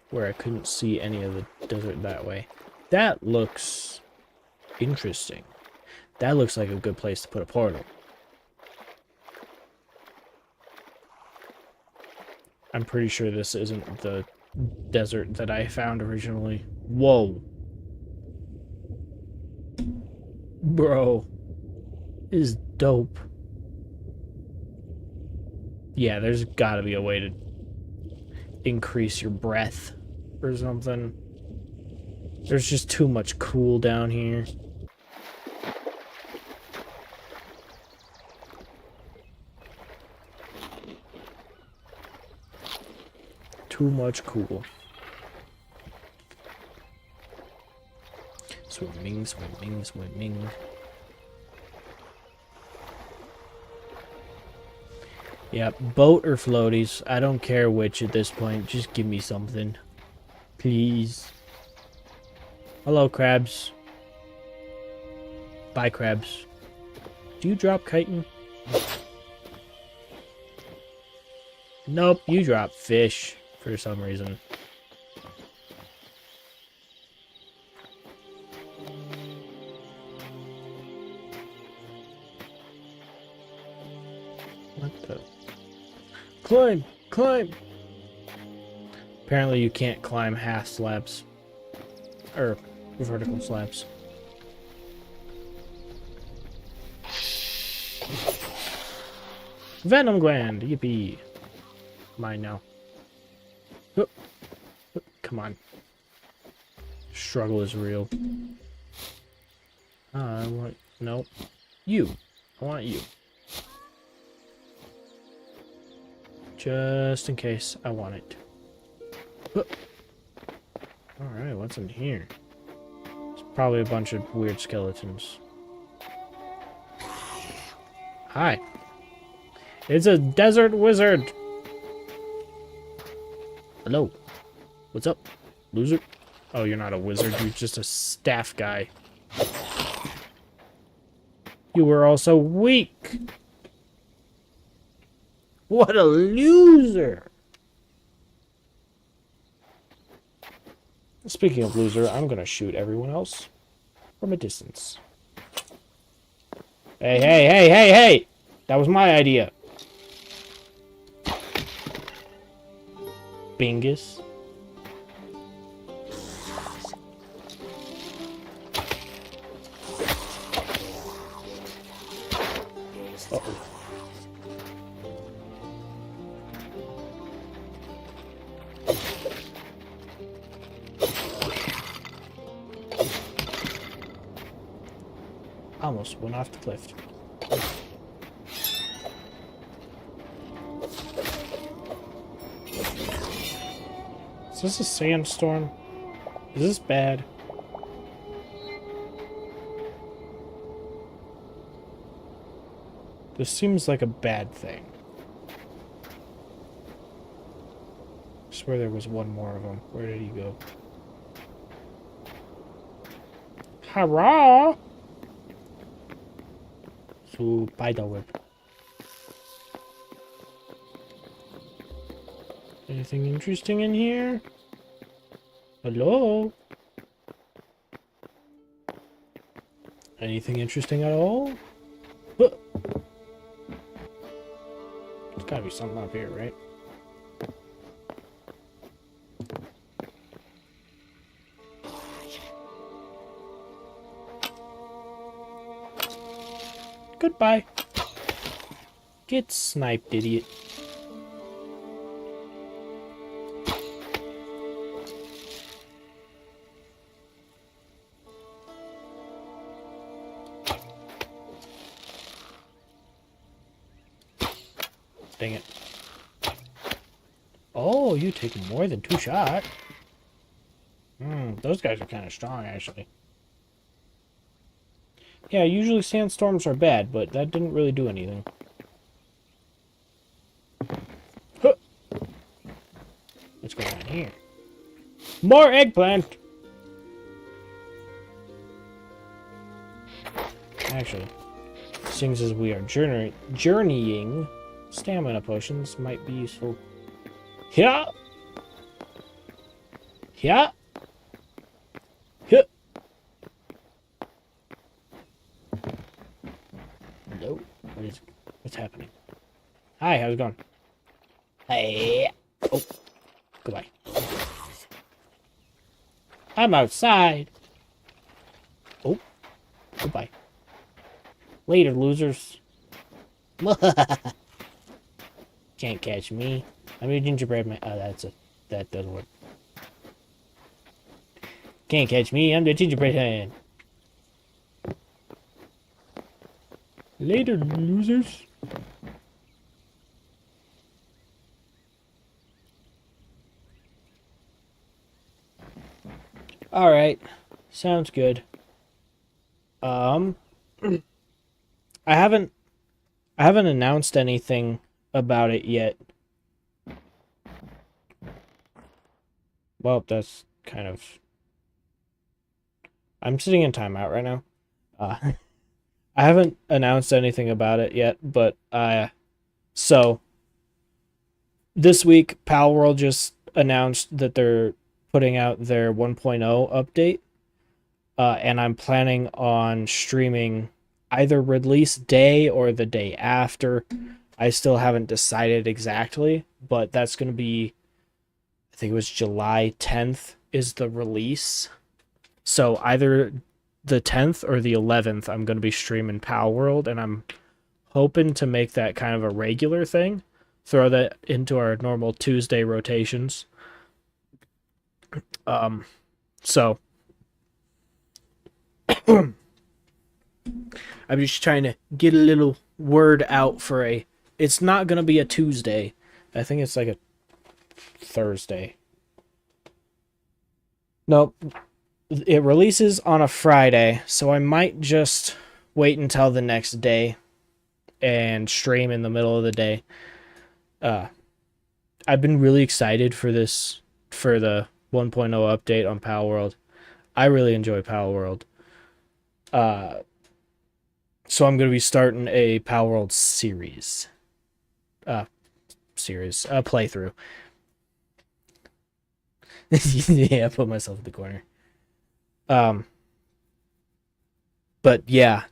Where I couldn't see any of the desert that way. That looks interesting. That looks like a good place to put a portal. I'm pretty sure this isn't the desert that I found originally. Whoa. Bro. This is dope. Yeah, there's gotta be a way to increase your breath or something. There's just too much cool down here. Too much cool. Swimming, swimming, swimming. Yep, boat or floaties. I don't care which at this point. Just give me something. Please. Hello, crabs. Bye, crabs. Do you drop chitin? Nope, you drop fish for some reason. What the? Climb! Climb! Apparently you can't climb half slabs. Or vertical slabs. Venom gland! Yippee! Mine now. Oh. Oh, come on. Struggle is real. I want... Nope. You. I want you. Just in case I want it. Oh. Alright, what's in here? Probably a bunch of weird skeletons. Hi. It's a desert wizard. Hello. What's up, loser? Oh, you're not a wizard. You're just a staff guy. You were also weak. What a loser. Speaking of loser, I'm gonna shoot everyone else from a distance. Hey, hey, hey, hey, hey! That was my idea. Bingus. Uh-oh. Almost went off the cliff. Is this a sandstorm? Is this bad? This seems like a bad thing. I swear there was one more of them. Where did he go? Hurrah! Spider web. Anything interesting in here? Hello? Anything interesting at all? Huh. There's gotta be something up here, right? Goodbye. Get sniped, idiot. Dang it. Oh, you take more than 2 shots. Those guys are kind of strong, actually. Yeah, usually sandstorms are bad, but that didn't really do anything. Huh. What's going on here? More eggplant! Actually, seeing as we are journeying, stamina potions might be useful. Yeah! Yeah! Yeah! No. What's happening? Hi, how's it going? Hey. Oh. Goodbye. I'm outside. Oh. Goodbye. Later, losers. Can't catch me. I'm a gingerbread man. Oh, that doesn't work. Can't catch me. I'm the gingerbread man. Later, losers. All right, sounds good. I haven't announced anything about it yet. Well, that's kind of. I'm sitting in timeout right now. I haven't announced anything about it yet, but so this week Palworld just announced that they're putting out their 1.0 update, and I'm planning on streaming either release day or the day after. I still haven't decided exactly, but that's going to be, I think it was July 10th is the release. So either the 10th or the 11th, I'm going to be streaming Palworld, and I'm hoping to make that kind of a regular thing. Throw that into our normal Tuesday rotations. So I'm just trying to get a little word out for it's not going to be a Tuesday. I think it's like a Thursday. Nope. It releases on a Friday, so I might just wait until the next day and stream in the middle of the day. Uh, I've been really excited for this, for the 1.0 update on Pal World. I really enjoy Pal World. Uh, so I'm going to be starting a Pal World series. Playthrough. Yeah, I put myself in the corner. But yeah,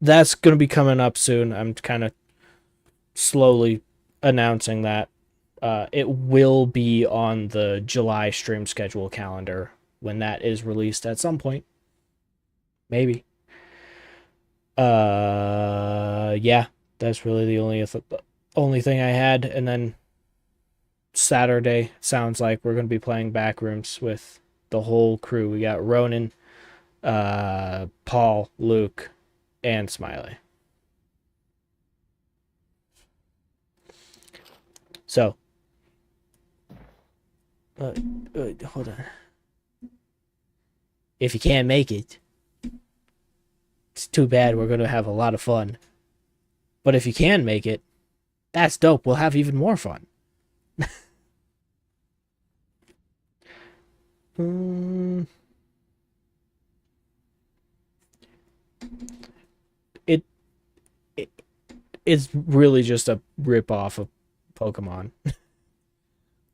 that's going to be coming up soon. I'm kind of slowly announcing that. It will be on the July stream schedule calendar when that is released at some point. Maybe. Yeah, that's really the only thing I had. And then Saturday sounds like we're going to be playing Backrooms with the whole crew. We got Ronan, Paul, Luke, and Smiley. So, hold on. If you can't make it, it's too bad. We're going to have a lot of fun. But if you can make it, that's dope. We'll have even more fun. It it's really just a rip off of Pokemon.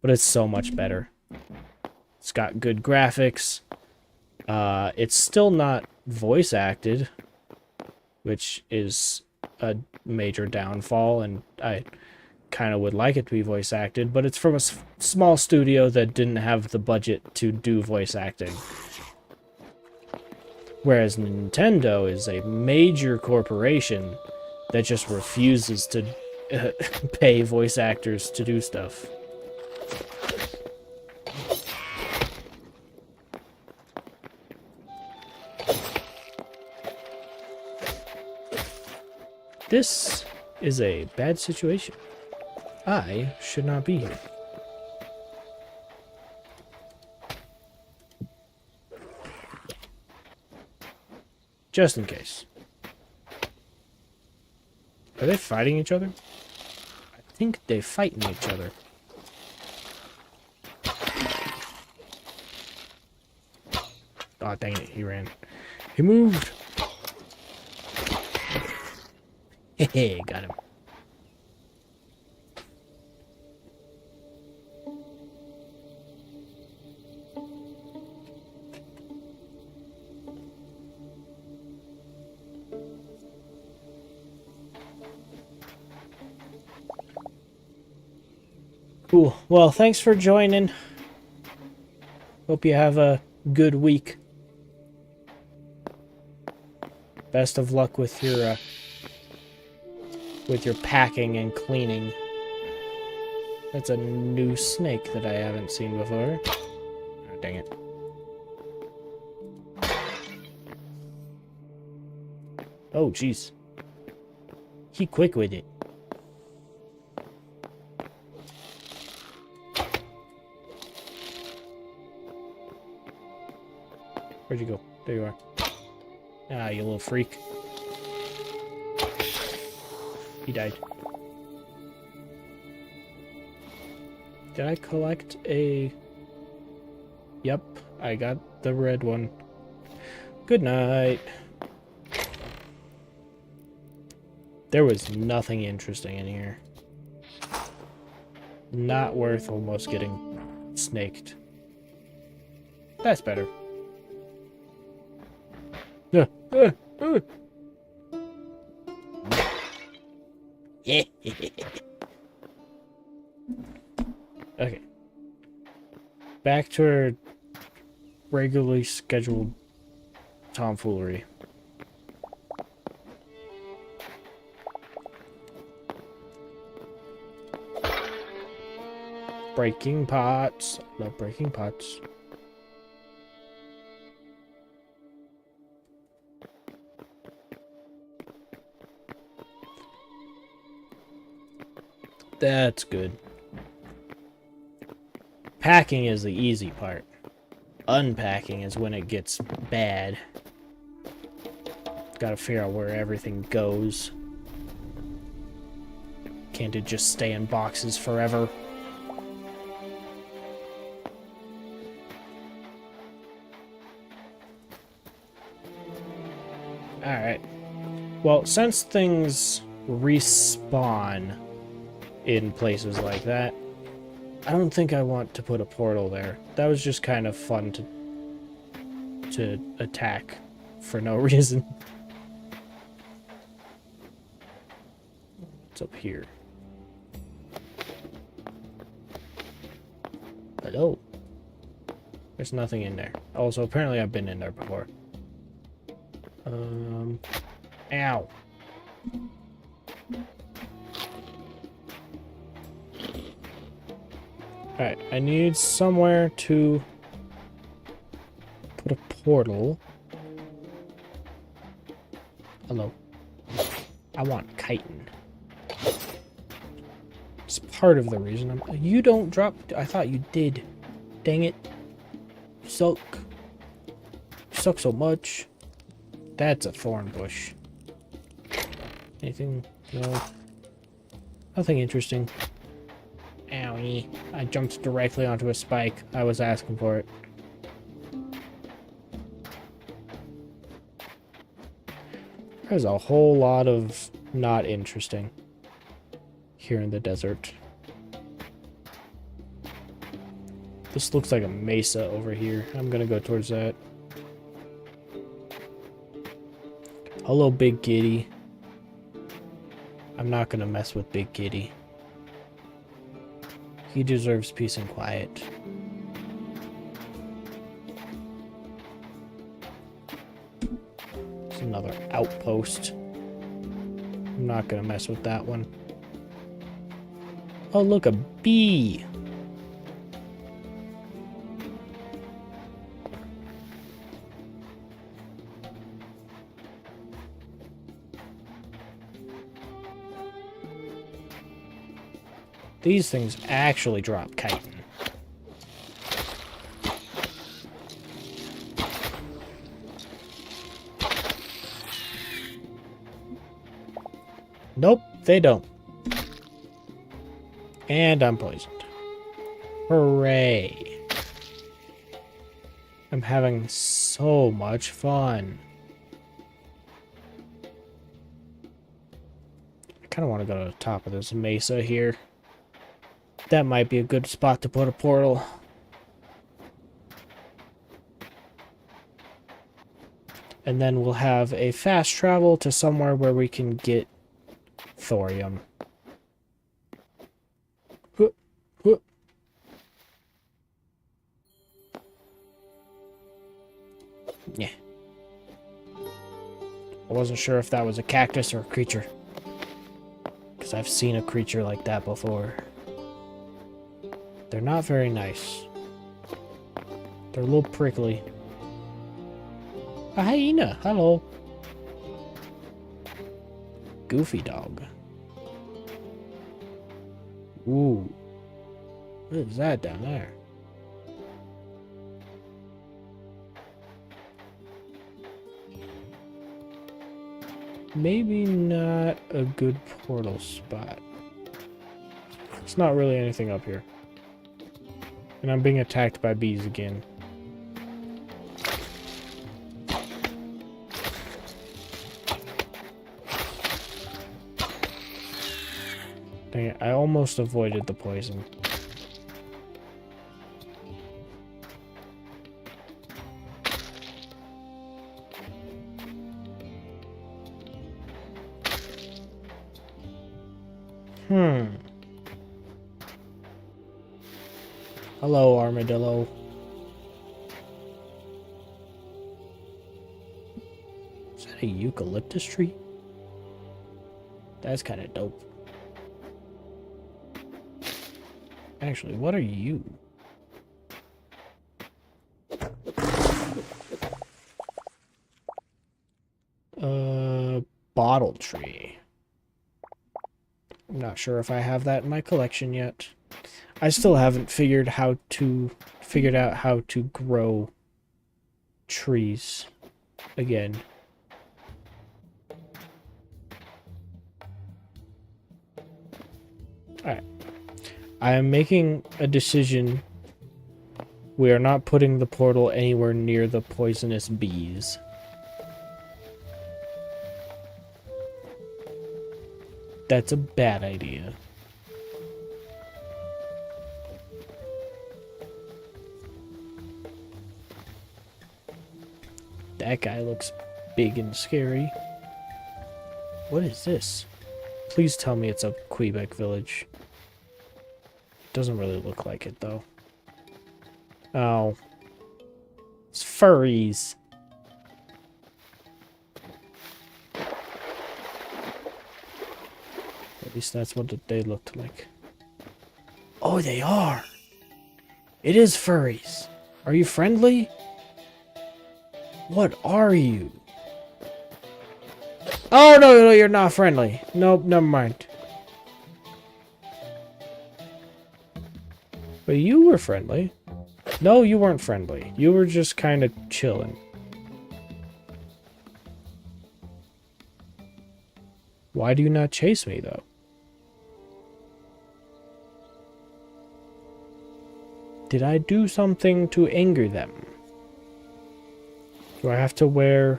But it's so much better. It's got good graphics. It's still not voice acted, which is a major downfall, and I kind of would like it to be voice acted, but it's from a small studio that didn't have the budget to do voice acting. Whereas Nintendo is a major corporation that just refuses to pay voice actors to do stuff. This is a bad situation. I should not be here. Just in case. Are they fighting each other? I think they're fighting each other. Oh, dang it, he ran. He moved! Hey, got him. Cool. Well, thanks for joining. Hope you have a good week. Best of luck with your packing and cleaning. That's a new snake that I haven't seen before. Oh, dang it. Oh, jeez. He quick with it. Where'd you go? There you are. Ah, you little freak. He died. Did I collect a... Yep, I got the red one. Good night. There was nothing interesting in here. Not worth almost getting snaked. That's better. Okay. Back to our regularly scheduled tomfoolery. Breaking pots. Love breaking pots. That's good. Packing is the easy part. unpacking is when it gets bad. Gotta figure out where everything goes. Can't it just stay in boxes forever? Alright. Well, since things respawn in places like that, I don't think I want to put a portal there. That was just kind of fun to attack for no reason. What's up here? Hello? There's nothing in there. Also, apparently I've been in there before. Ow. Alright, I need somewhere to put a portal. Hello. I want chitin. It's part of the reason you don't drop. I thought you did. Dang it. You suck. You suck so much. That's a thorn bush. Anything? No. Nothing interesting. Owie. I jumped directly onto a spike. I was asking for it. There's a whole lot of not interesting here in the desert. This looks like a mesa over here. I'm gonna go towards that. Hello, Big Kitty. I'm not gonna mess with Big Kitty. He deserves peace and quiet. It's another outpost. I'm not gonna mess with that one. Oh, look, a bee! These things actually drop chitin. Nope, they don't. And I'm poisoned. Hooray. I'm having so much fun. I kind of want to go to the top of this mesa here. That might be a good spot to put a portal. And then we'll have a fast travel to somewhere where we can get thorium. Yeah. I wasn't sure if that was a cactus or a creature. Because I've seen a creature like that before. They're not very nice. They're a little prickly. A hyena, hello. Goofy dog. Ooh. What is that down there? Maybe not a good portal spot. It's not really anything up here. And I'm being attacked by bees again. Dang it, I almost avoided the poison. Hello, armadillo. Is that a eucalyptus tree? That's kind of dope. Actually, what are you? Bottle tree. I'm not sure if I have that in my collection yet. I still haven't figured out how to grow trees again. Alright. I am making a decision. We are not putting the portal anywhere near the poisonous bees. That's a bad idea. That guy looks big and scary. What is this? Please tell me it's a Quebec village. Doesn't really look like it, though. Oh. It's furries. At least that's what they looked like. Oh, they are! It is furries. Are you friendly? What are you? Oh, no, you're not friendly. Nope, never mind. But you were friendly. No, you weren't friendly. You were just kind of chilling. Why do you not chase me, though? Did I do something to anger them? Do I have to wear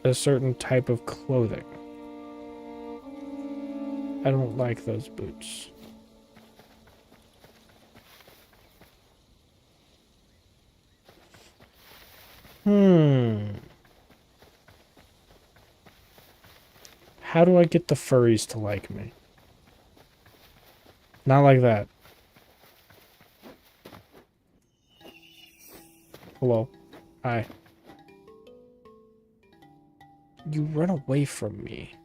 a certain type of clothing? I don't like those boots. How do I get the furries to like me? Not like that. Hello. Hi. You run away from me.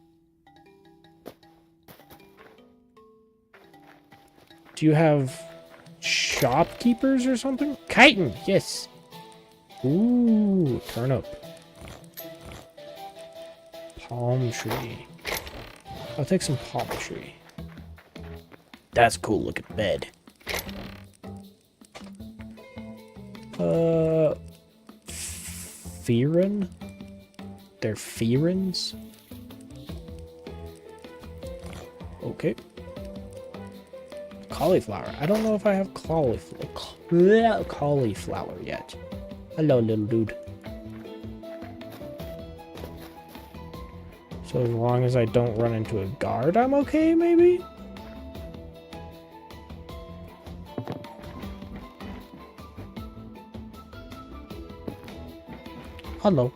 Do you have shopkeepers or something? Chitin, yes. Ooh, turnip. Palm tree. I'll take some palm tree. That's a cool looking bed. Fearin? They're Fearins? Okay. Cauliflower. I don't know if I have cauliflower yet. Hello, little dude. So as long as I don't run into a guard, I'm okay, maybe? Hello.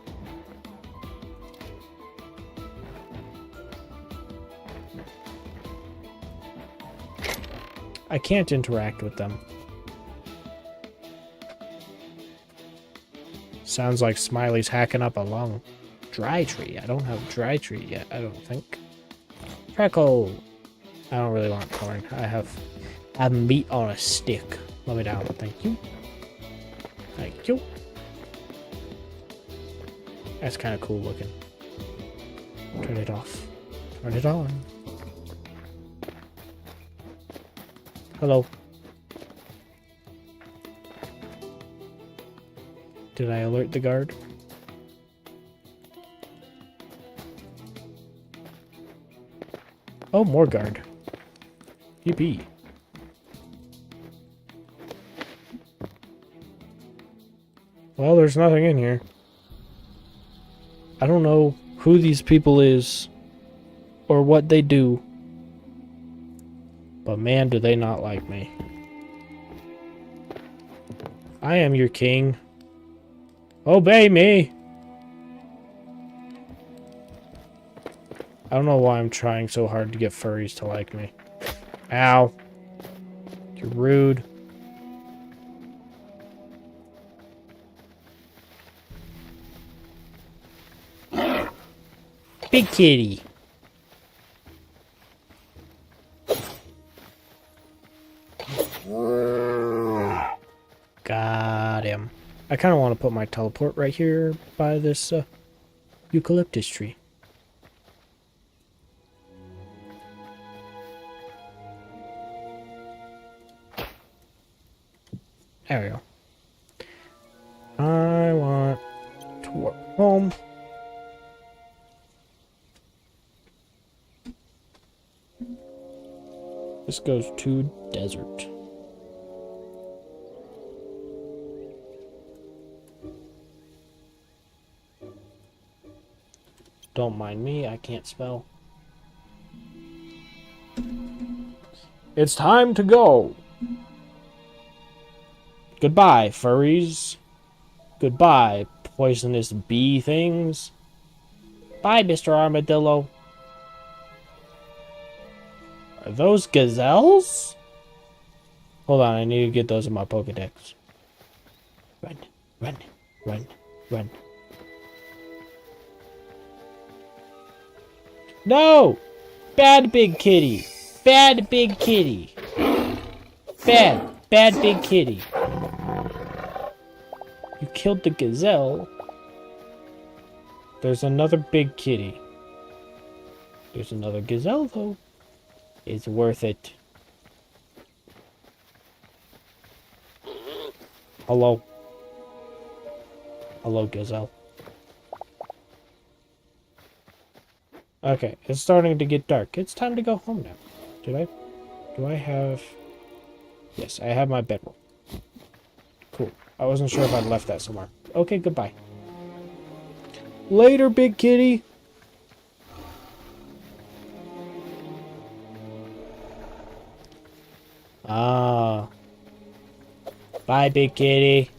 I can't interact with them. Sounds like Smiley's hacking up a long dry tree. I don't have dry tree yet, I don't think. Freckle! I don't really want corn. I have meat on a stick. Let me down. Thank you. Thank you. That's kind of cool looking. Turn it off. Turn it on. Hello. Did I alert the guard? Oh, more guard. Yippee. Well, there's nothing in here. I don't know who these people is or what they do. But man, do they not like me. I am your king. Obey me! I don't know why I'm trying so hard to get furries to like me. Ow. You're rude. Big kitty. Got him. I kind of want to put my teleport right here by this eucalyptus tree. There we go. I want Warp home. This goes to desert. Don't mind me, I can't spell. It's time to go. Goodbye, furries. Goodbye, poisonous bee things. Bye, Mr. Armadillo. Are those gazelles? Hold on, I need to get those in my Pokedex. Run, run, run, run. No! Bad big kitty. Bad big kitty. Bad big kitty. You killed the gazelle. There's another big kitty. There's another gazelle, though. It's worth it. Hello. Hello, gazelle. Okay, it's starting to get dark. It's time to go home now. Do I have... Yes, I have my bedroll. Cool. I wasn't sure if I'd left that somewhere. Okay, goodbye. Later, big kitty. Ah. Bye, big kitty.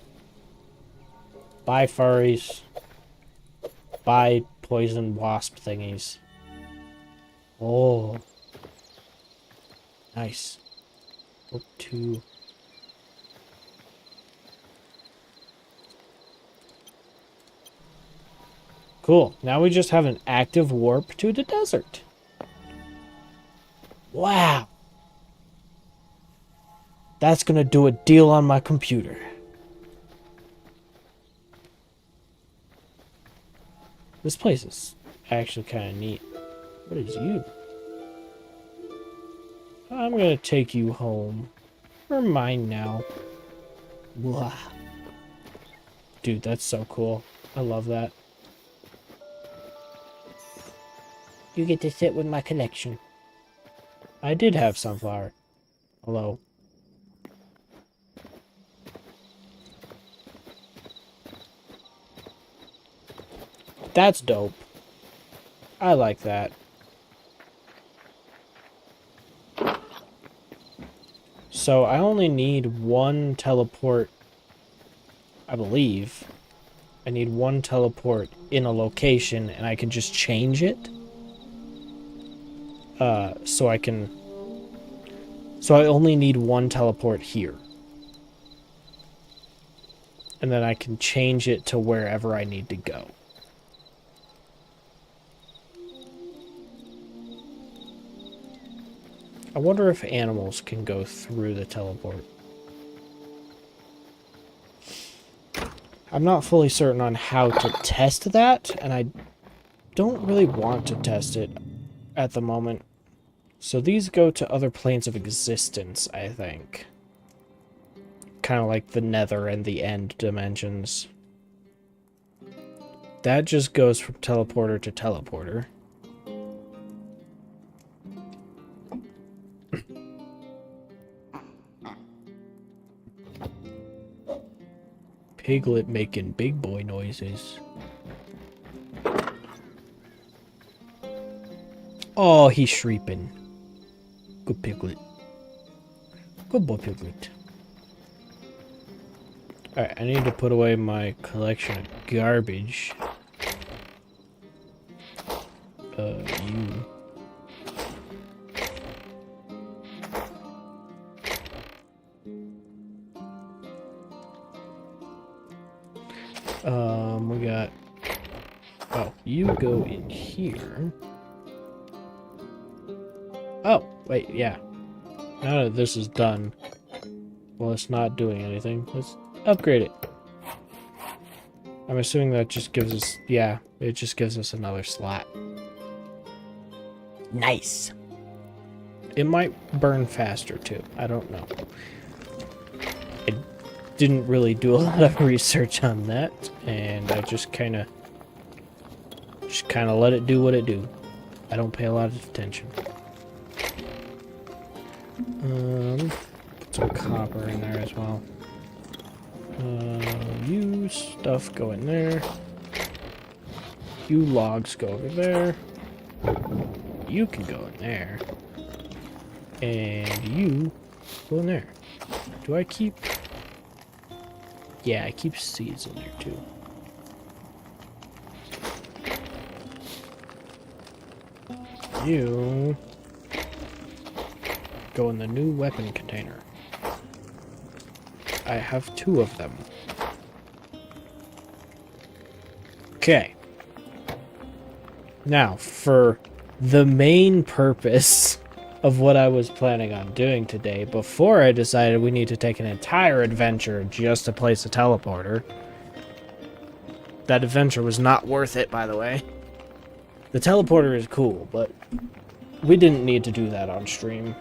Bye, furries. Bye, poison wasp thingies. Oh. Nice. Up to... Cool. Now we just have an active warp to the desert. Wow. That's gonna do a deal on my computer. This place is actually kind of neat. What is you? I'm gonna take you home. You're mine now. Blah. Dude, that's so cool. I love that. You get to sit with my collection. I did have sunflower. Hello. That's dope. I like that. So I only need one teleport, I believe. I need one teleport in a location and I can just change it. So I only need one teleport here. And then I can change it to wherever I need to go. I wonder if animals can go through the teleport. I'm not fully certain on how to test that, and I don't really want to test it at the moment. So these go to other planes of existence, I think. Kind of like the nether and the end dimensions. That just goes from teleporter to teleporter. Piglet making big boy noises. Oh, he's shrieping. Good Piglet. Good boy, Piglet. Alright, I need to put away my collection of garbage. You. We got... Oh, you go in here. Oh, wait, yeah. Now that this is done, well, it's not doing anything. Let's upgrade it. I'm assuming that just gives us... Yeah, it just gives us another slot. Nice. It might burn faster, too. I don't know. didn't really do a lot of research on that, and I just kind of let it do what it do. I don't pay a lot of attention. Put some copper in there as well. You stuff go in there. You logs go over there. You can go in there. And you go in there. Do I keep... Yeah, I keep seeds in there too. You go in the new weapon container. I have 2 of them. Okay. Now, for the main purpose of what I was planning on doing today, before I decided we need to take an entire adventure just to place a teleporter. That adventure was not worth it, by the way. The teleporter is cool, but we didn't need to do that on stream.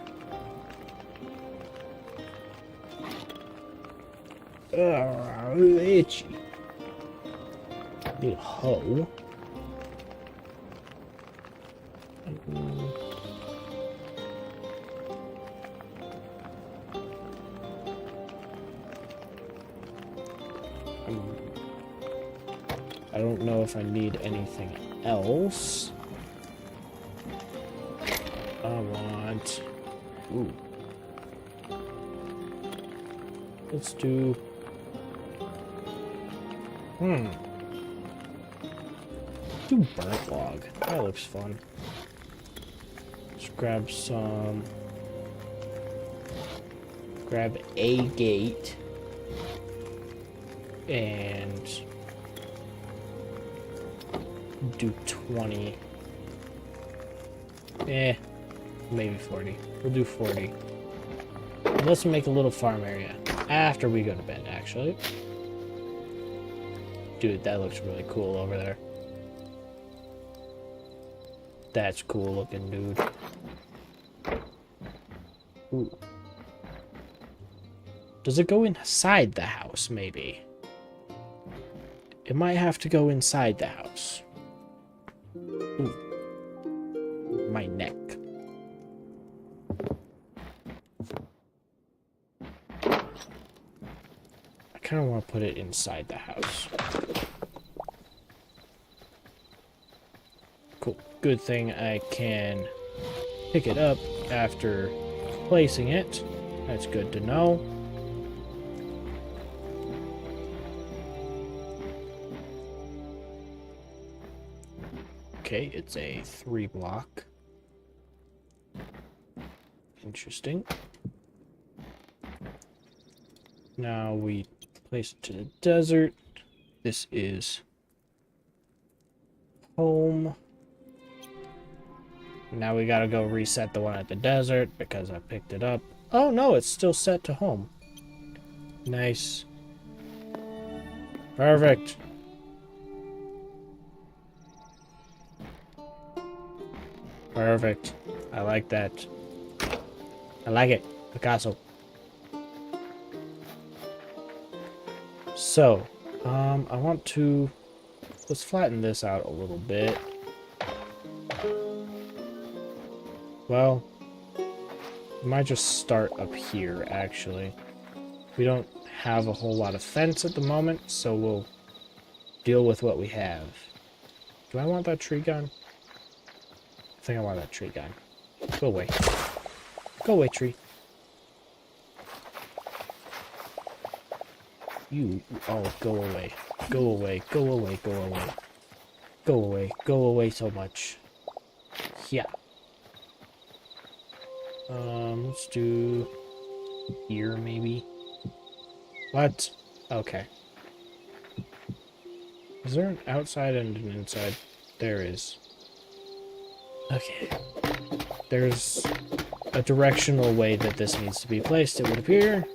Itchy. Need a hoe. I don't know if I need anything else. I want... Ooh. Let's do... Do burnt log. That looks fun. Let's grab some... Grab a gate. And... do 20. Maybe 40. We'll do 40. And let's make a little farm area after we go to bed, actually. Dude, that looks really cool over there. That's cool looking, dude. Ooh. Does it go inside the house, maybe? It might have to go inside the house. Ooh. My neck. I kind of want to put it inside the house. Cool. Good thing I can pick it up after placing it. That's good to know. Okay, it's a 3 block. Interesting. Now we place it to the desert. This is home. Now we gotta go reset the one at the desert because I picked it up. Oh no, it's still set to home. Nice. Perfect. Perfect. I like that. I like it. Picasso. So, I want to... Let's flatten this out a little bit. Well, we might just start up here, actually. We don't have a whole lot of fence at the moment, so we'll deal with what we have. Do I want that tree gone? I think I want that tree gone. Go away. Go away, tree. You... Oh, go away. Go away. Go away. Go away. Go away. Go away so much. Yeah. Let's do... here, maybe? What? Okay. Is there an outside and an inside? There is. Okay. There's a directional way that this needs to be placed, it would appear.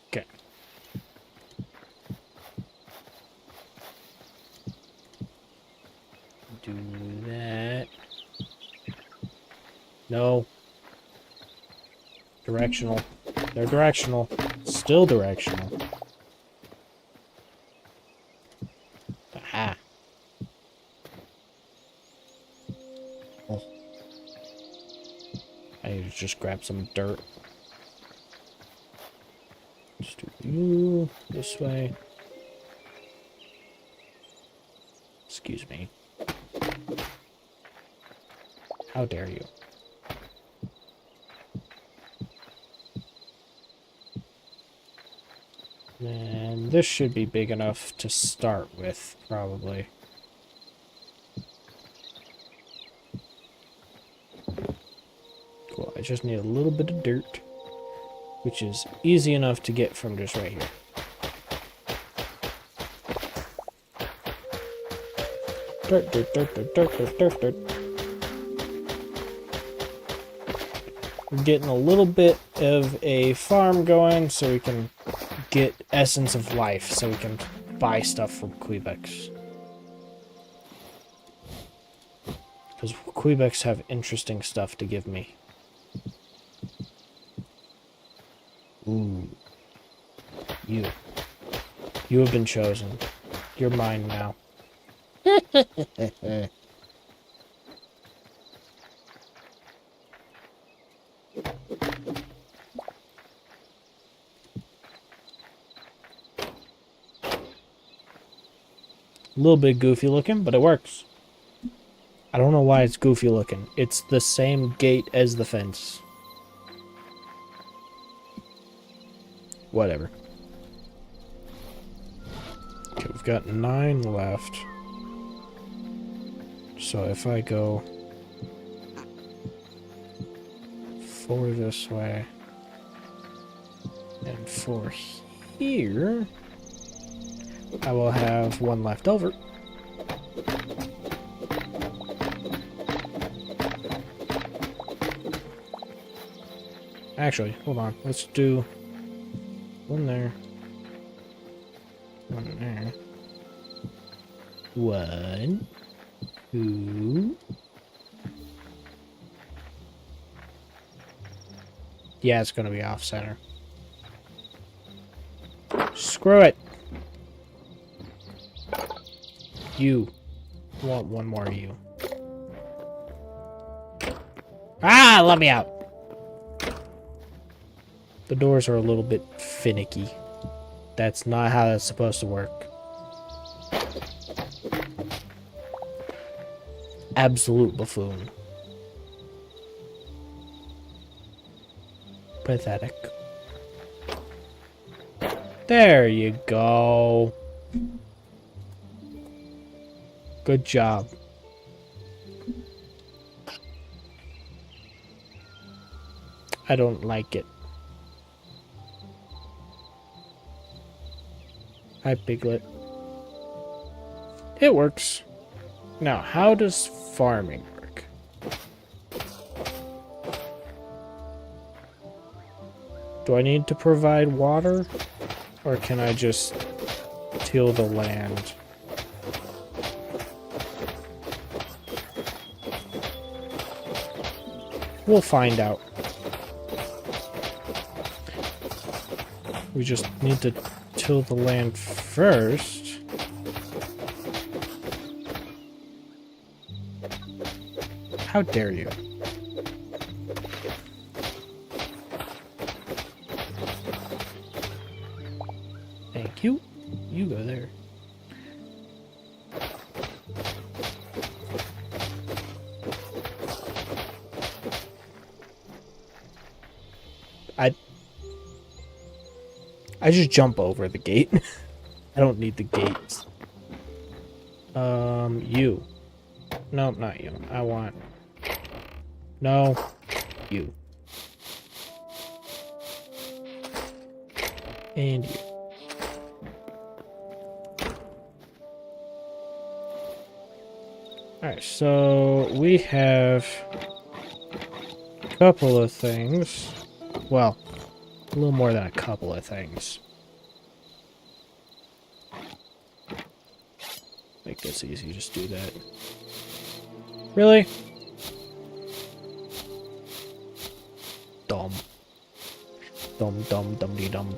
Okay. Do that. No. Directional. They're directional. Still directional. Aha. Oh. I need to just grab some dirt. Just do you this way. Excuse me. How dare you? And this should be big enough to start with, probably. Cool, I just need a little bit of dirt, which is easy enough to get from just right here. Dirt, dirt, dirt, dirt, dirt, dirt, dirt, dirt. We're getting a little bit of a farm going so we can get Essence of Life, so we can buy stuff from Quebecs. Because Quebecs have interesting stuff to give me. Ooh. You. You have been chosen. You're mine now. A little bit goofy looking, but it works. I don't know why it's goofy looking. It's the same gate as the fence. Whatever. Okay, we've got 9 left. So if I go 4 this way and 4 here, I will have 1 left over. Actually, hold on. Let's do 1 there. 1 there. 1, 2. Yeah, it's gonna be off center. Screw it. You. I want 1 more of you. Ah, let me out. The doors are a little bit finicky. That's not how that's supposed to work. Absolute buffoon. Pathetic. There you go. Good job. I don't like it. Hi, Piglet. It works. Now, how does farming work? Do I need to provide water? Or can I just till the land? We'll find out. We just need to till the land first. How dare you? Thank you. You go there. I just jump over the gate. I don't need the gates. You. Nope, not you. I want... No. You. And you. Alright, so we have a couple of things. Well, a little more than a couple of things. Make this easy, just do that. Really? Dumb. Dum dum dum dee dum.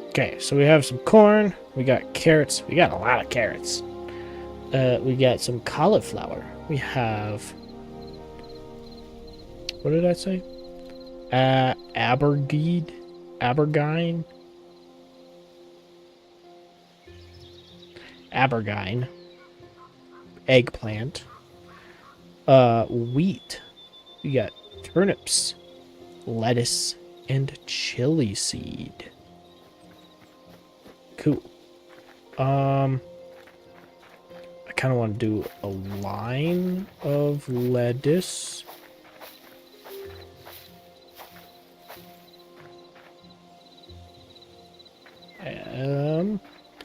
Okay, so we have some corn. We got carrots. We got a lot of carrots. We got some cauliflower. We have... What did I say? Abergine? Abergine. Eggplant. Wheat. We got turnips, lettuce, and chili seed. Cool. I kind of want to do a line of lettuce.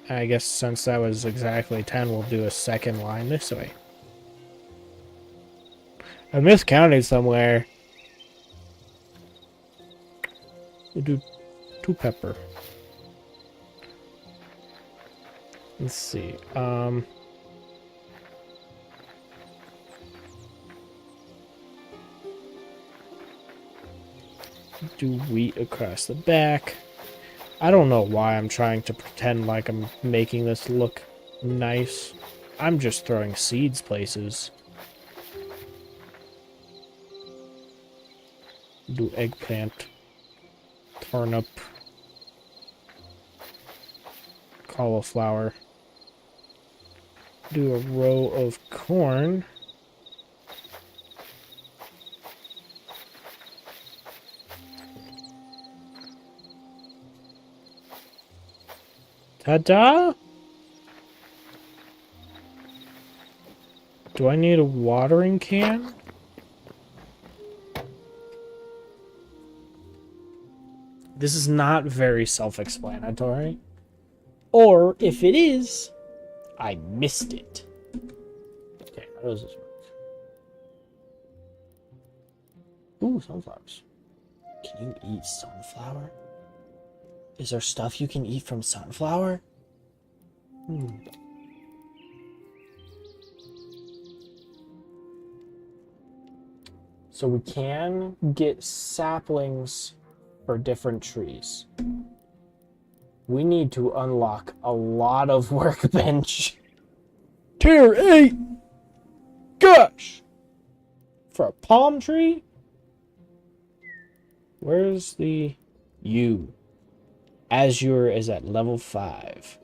I guess since that was exactly 10, we'll do a second line this way. I miscounted somewhere. We'll do 2 pepper. Let's see. Do wheat across the back. I don't know why I'm trying to pretend like I'm making this look nice. I'm just throwing seeds places. Do eggplant, turnip, cauliflower. Do a row of corn. Ta-da! Do I need a watering can? This is not very self-explanatory. Or, if it is, I missed it. Okay, how does this work? Ooh, sunflowers. Can you eat sunflower? Is there stuff you can eat from sunflower? So we can get saplings for different trees. We need to unlock a lot of workbench. Tier 8! Gosh! For a palm tree? Where's the... U? Azure is at level 5.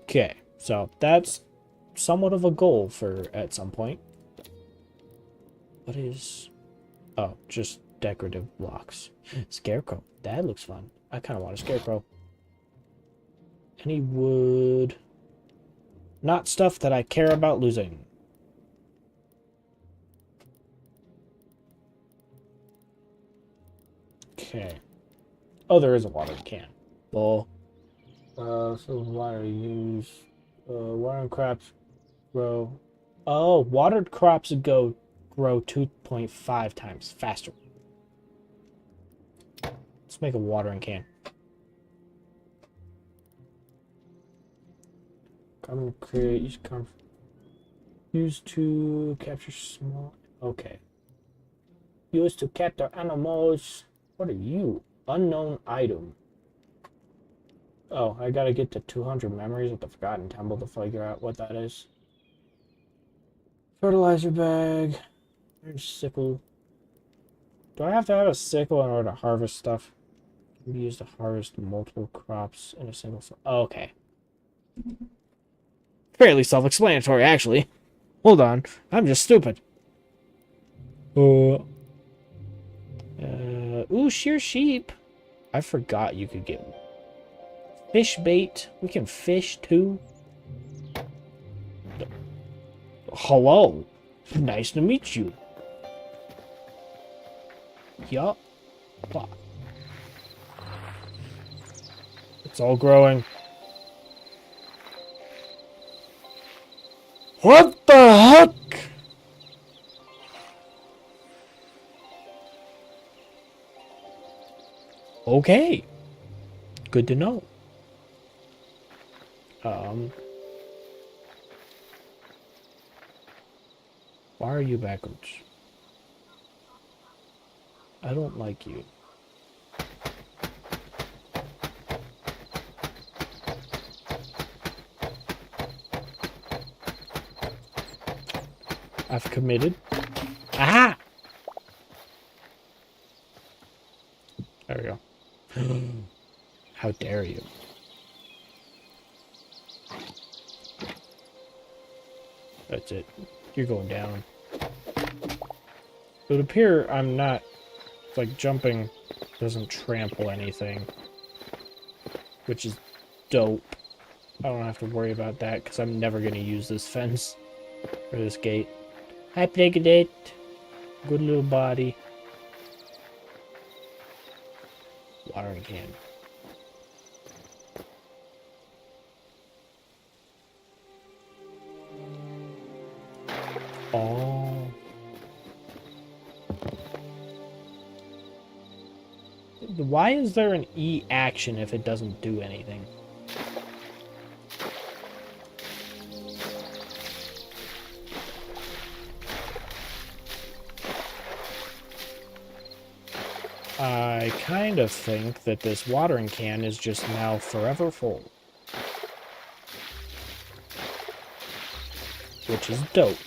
Okay, so that's somewhat of a goal for at some point. What is... Oh, just decorative blocks. Scarecrow. That looks fun. I kind of want a scarecrow. Any wood? Not stuff that I care about losing. Okay. Oh, there is a watering can. Bull. So water use. Watering crops grow. Oh, watered crops grow 2.5 times faster. Let's make a watering can. Come create. Use to capture small. Okay. Use to capture animals. What are you? Unknown item. Oh, I gotta get to 200 memories of the Forgotten Temple to figure out what that is. Fertilizer bag. There's sickle. Do I have to have a sickle in order to harvest stuff? Can be used to harvest multiple crops in a single... Oh, okay. Fairly self-explanatory, actually. Hold on. I'm just stupid. Ooh, shear sheep. I forgot you could get fish bait. We can fish too. Hello. Nice to meet you. Yup. It's all growing. What the heck? Okay. Good to know. Why are you backwards? I don't like you. I've committed. Aha! There we go. How dare you? That's it. You're going down. It would appear I'm not, like, jumping doesn't trample anything. Which is dope. I don't have to worry about that, because I'm never going to use this fence. Or this gate. Hi, Plagadate. Good little body. Watering can. Oh. Why is there an E action if it doesn't do anything? I kind of think that this watering can is just now forever full. Which is dope.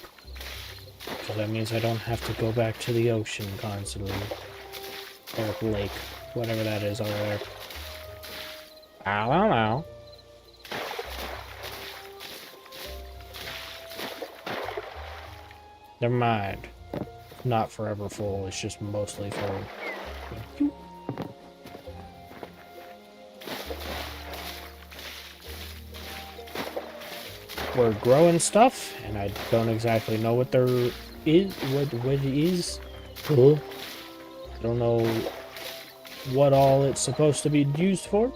So that means I don't have to go back to the ocean constantly. Or lake. Whatever that is over there. I don't know. Never mind. Not forever full, it's just mostly full. We're growing stuff, and I don't exactly know what there is, what it is. I don't know what all it's supposed to be used for,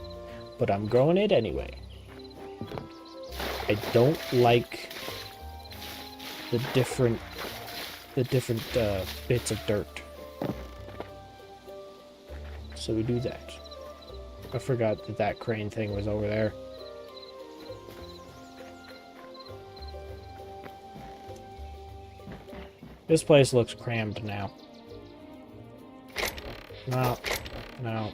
but I'm growing it anyway. I don't like the different bits of dirt. So we do that. I forgot that that crane thing was over there. This place looks crammed now. No. No.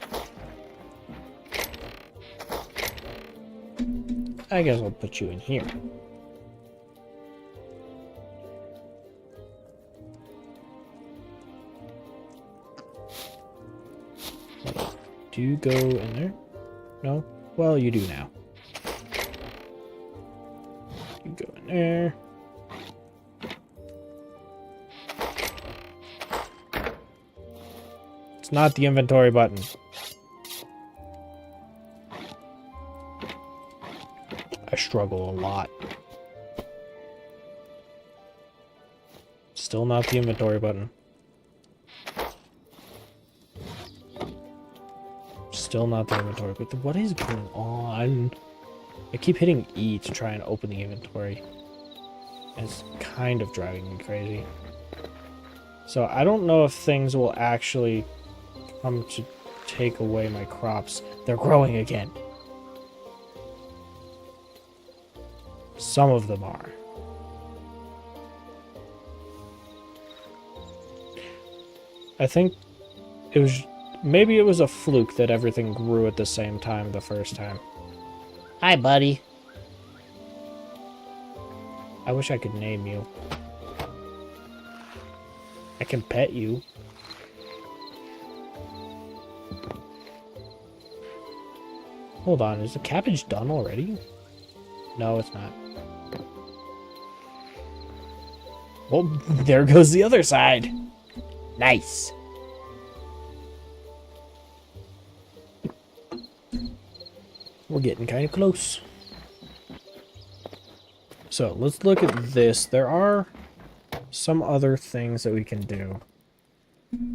I guess I'll put you in here. Do you go in there? No? Well, you do now. You go in there. It's not the inventory button. I struggle a lot. Still not the inventory button. Still not the inventory, but what is going on? I keep hitting E to try and open the inventory. And it's kind of driving me crazy. So I don't know if things will actually come to take away my crops. They're growing again. Some of them are. I think it was... Maybe it was a fluke that everything grew at the same time the first time. Hi, buddy. I wish I could name you. I can pet you. Hold on, is the cabbage done already? No, it's not. Well, there goes the other side. Nice. We're getting kind of close. So, let's look at this. There are some other things that we can do.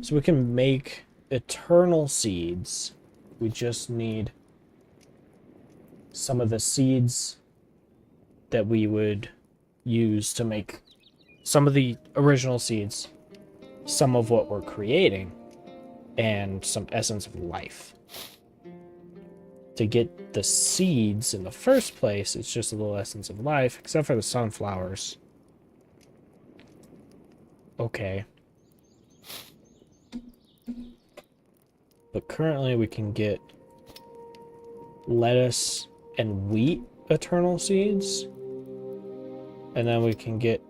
So we can make eternal seeds. We just need some of the seeds that we would use to make some of the original seeds, some of what we're creating, and some essence of life. To get the seeds in the first place, it's just a little essence of life, except for the sunflowers. Okay. But currently we can get lettuce and wheat eternal seeds. And then we can get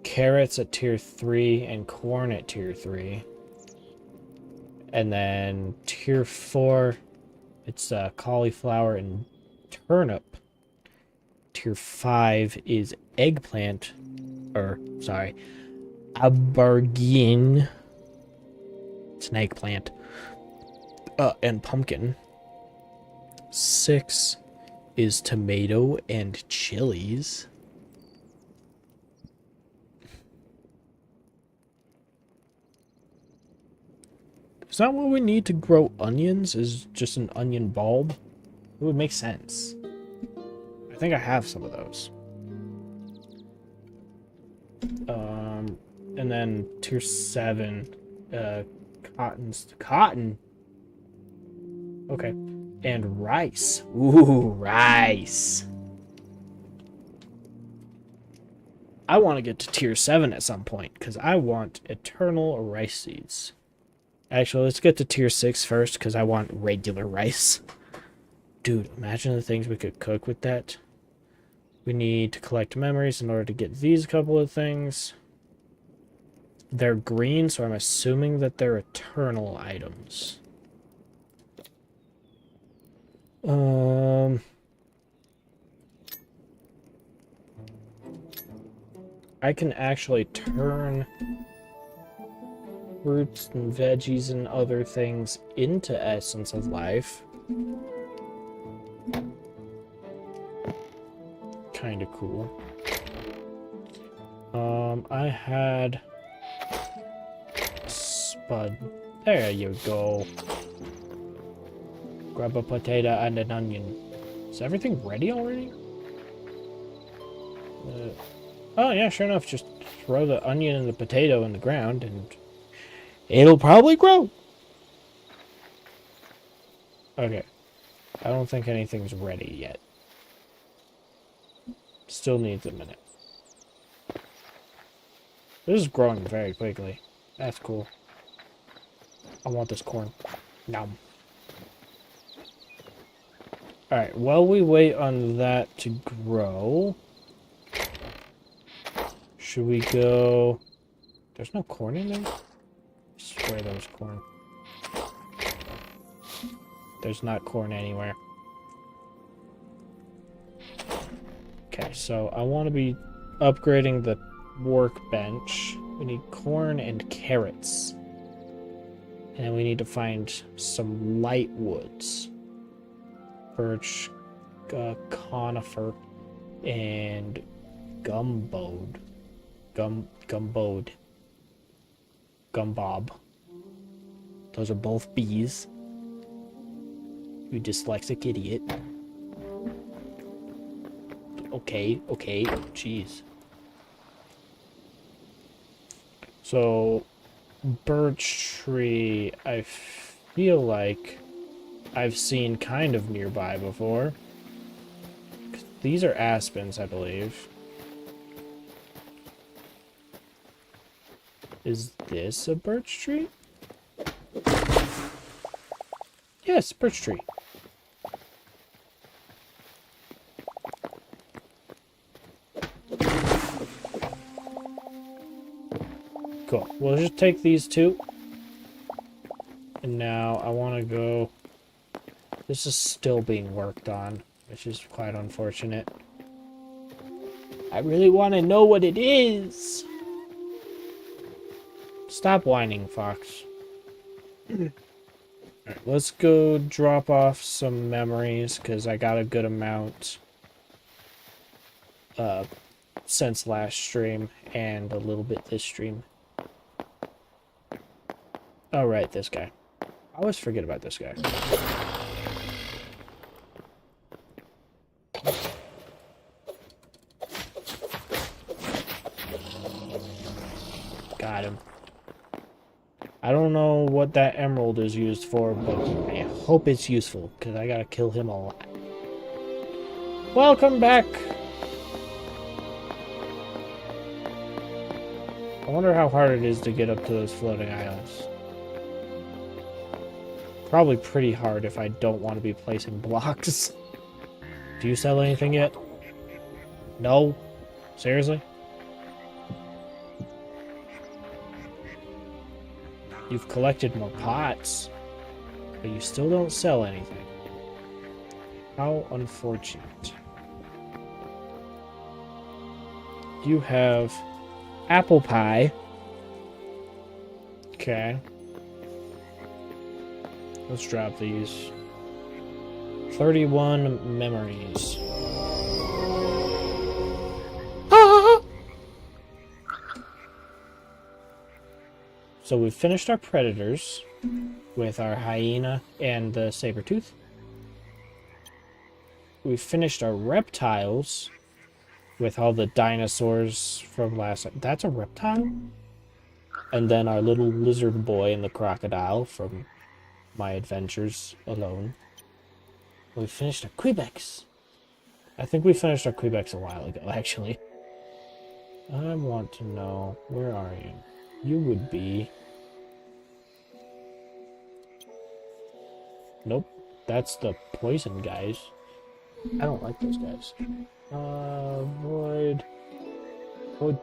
carrots at tier 3 and corn at tier 3. And then tier 4, it's cauliflower and turnip. Tier 5 is eggplant, or sorry, aubergine. It's an eggplant. And pumpkin. 6 is tomato and chilies. Is that what we need to grow onions? Is just an onion bulb? It would make sense. I think I have some of those. And then tier 7, cotton. Okay. And rice. Ooh, rice. I want to get to tier 7 at some point, because I want eternal rice seeds. Actually, let's get to tier 6 first, because I want regular rice. Dude, imagine the things we could cook with that. We need to collect memories in order to get these couple of things. They're green, so I'm assuming that they're eternal items. I can actually turn fruits and veggies and other things into Essence of Life. Kind of cool. I had spud. There you go. Grab a potato and an onion. Is everything ready already? Oh yeah, sure enough. Just throw the onion and the potato in the ground and it'll probably grow. Okay. I don't think anything's ready yet. Still needs a minute. This is growing very quickly. That's cool. I want this corn. Nom. Alright, while we wait on that to grow, should we go... There's no corn in there? I swear there was corn. There's not corn anywhere. Okay, so I want to be upgrading the workbench. We need corn and carrots. And we need to find some light woods. Birch, conifer, and gumbode. Gumbob. Those are both bees. You dyslexic idiot. Okay, jeez. So, birch tree, I feel like I've seen kind of nearby before. These are aspens, I believe. Is this a birch tree? Yes, birch tree. Cool. We'll just take these two. And now I want to go... This is still being worked on, which is quite unfortunate. I really want to know what it is. Stop whining, Fox. Alright, let's go drop off some memories, because I got a good amount since last stream, and a little bit this stream. Oh, right, this guy. I always forget about this guy. Got him. I don't know what that emerald is used for, but I hope it's useful, because I gotta kill him a lot. Welcome back! I wonder how hard it is to get up to those floating islands. Probably pretty hard if I don't want to be placing blocks. Do you sell anything yet? No? Seriously? You've collected more pots, but you still don't sell anything. How unfortunate. You have apple pie. Okay. Let's drop these. 31 memories. So we've finished our predators with our hyena and the saber-tooth. We've finished our reptiles with all the dinosaurs from last time. That's a reptile? And then our little lizard boy and the crocodile from my adventures alone. We finished our Quebecs. I think we finished our Quebecs a while ago, actually. I want to know, where are you? You would be... Nope, that's the poison guys. I don't like those guys. Void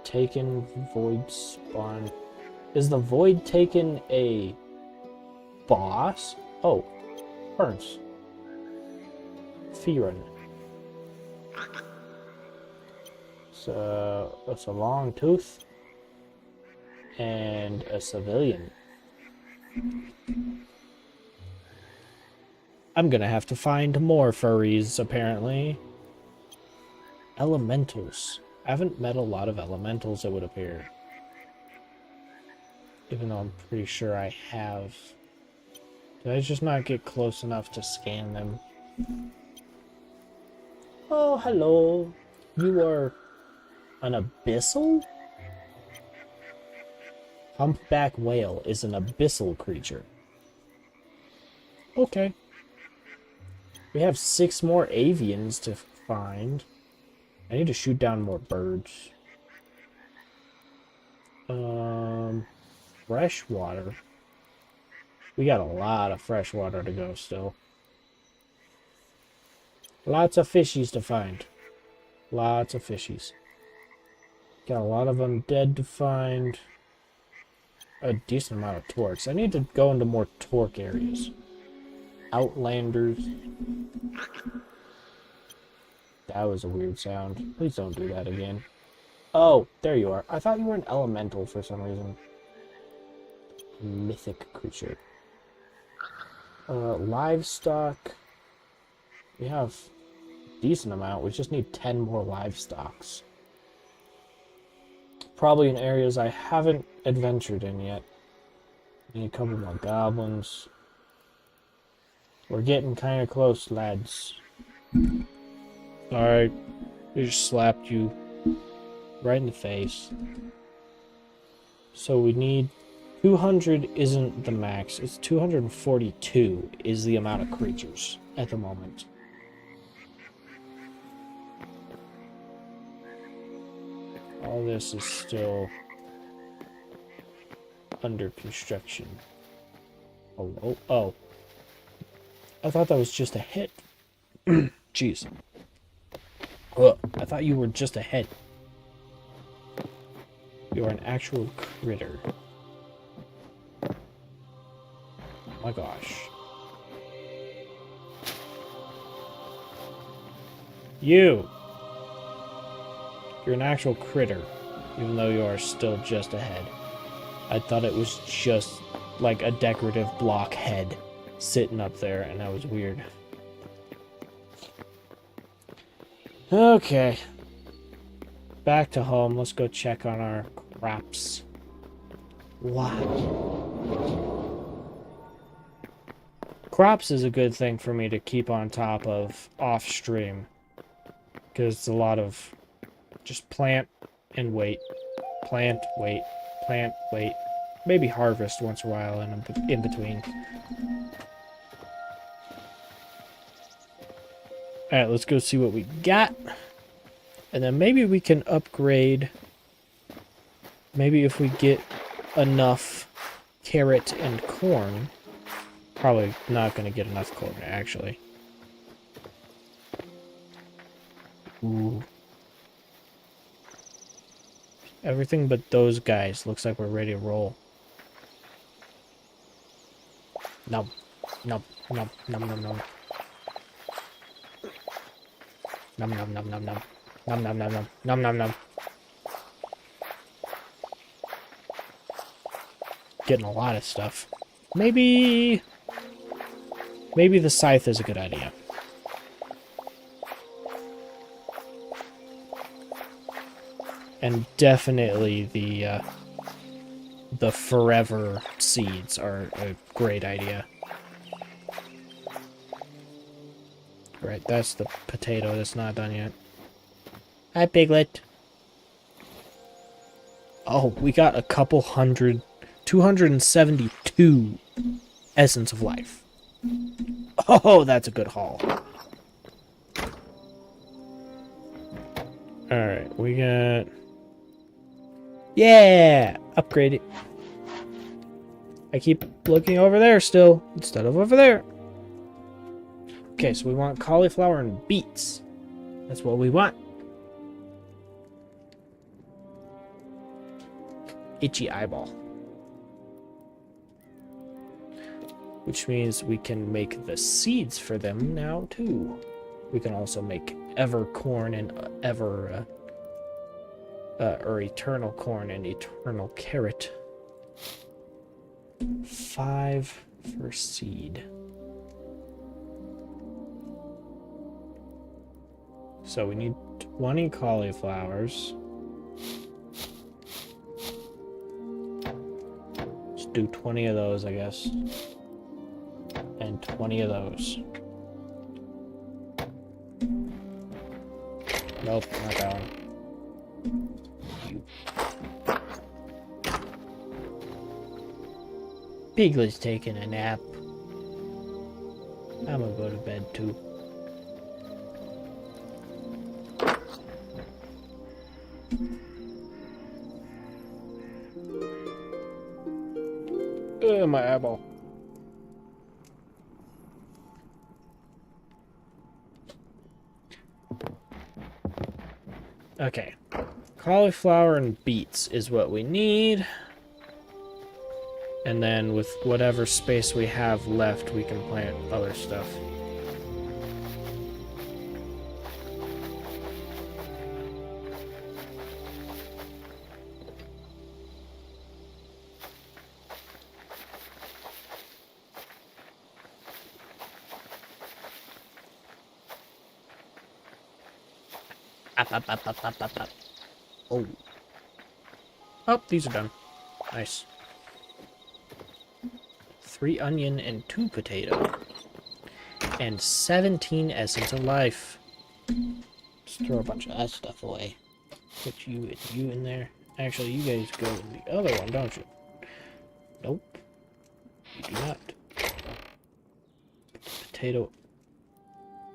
taken, void spawn. Is the void taken a boss? Oh, Burns. Fee run. So it's a long tooth and a civilian. I'm gonna have to find more furries, apparently. Elementals. I haven't met a lot of elementals, it would appear. Even though I'm pretty sure I have. Did I just not get close enough to scan them? Oh, hello. You are an abyssal? Humpback whale is an abyssal creature. Okay. We have 6 more avians to find. I need to shoot down more birds. Freshwater. We got a lot of freshwater to go still. Lots of fishies to find. Lots of fishies. Got a lot of undead to find. A decent amount of torques. I need to go into more torque areas. Outlanders. That was a weird sound. Please don't do that again. Oh, there you are. I thought you were an elemental for some reason. Mythic creature. Livestock. We have a decent amount. We just need 10 more livestocks. Probably in areas I haven't adventured in yet. Need a couple more goblins. We're getting kind of close, lads. Alright. We just slapped you right in the face. So we need... 200 isn't the max. It's 242 is the amount of creatures at the moment. All this is still under construction. Oh. I thought that was just a hit. Jeez. I thought you were just a head. You're an actual critter. Oh my gosh. You're an actual critter, even though you are still just a head. I thought it was just like a decorative block head sitting up there, and that was weird. Okay. Back to home. Let's go check on our crops. Wow. Crops is a good thing for me to keep on top of off stream. Because it's a lot of just plant and wait. Plant, wait. Plant, wait. Maybe harvest once in a while in between. Alright, let's go see what we got. And then maybe we can upgrade maybe if we get enough carrot and corn... Probably not going to get enough corn, actually. Ooh. Everything but those guys. Looks like we're ready to roll. Nom. Nom. Nom. Nom. Nom. Nom. Nom. Nom. Nom. Nom. Nom. Nom. Nom. Nom. Nom. Nom. Nom. Nom. Getting a lot of stuff. Maybe the scythe is a good idea. And definitely the forever seeds are a great idea. Right, that's the potato that's not done yet. Hi, Piglet. Oh, we got a couple hundred... 272 Essence of Life. Oh, that's a good haul. Alright, we got... Yeah! Upgrade it. I keep looking over there still, instead of over there. Okay, so we want cauliflower and beets. That's what we want. Itchy eyeball. Which means we can make the seeds for them now, too. We can also make ever corn and or eternal corn and eternal carrot. 5 for seed. So we need 20 cauliflowers. Let's do 20 of those, I guess. And 20 of those. Nope, not that one. You. Piglet's taking a nap. I'm gonna go to bed too. My eyeball. Okay. Cauliflower and beets is what we need. And then with whatever space we have left, we can plant other stuff. Up. Oh. Oh, these are done. Nice. 3 onion and 2 potato. And 17 essence of life. Just throw a bunch of that stuff away. Put you and you in there. Actually, you guys go in the other one, don't you? Nope. You do not. Potato.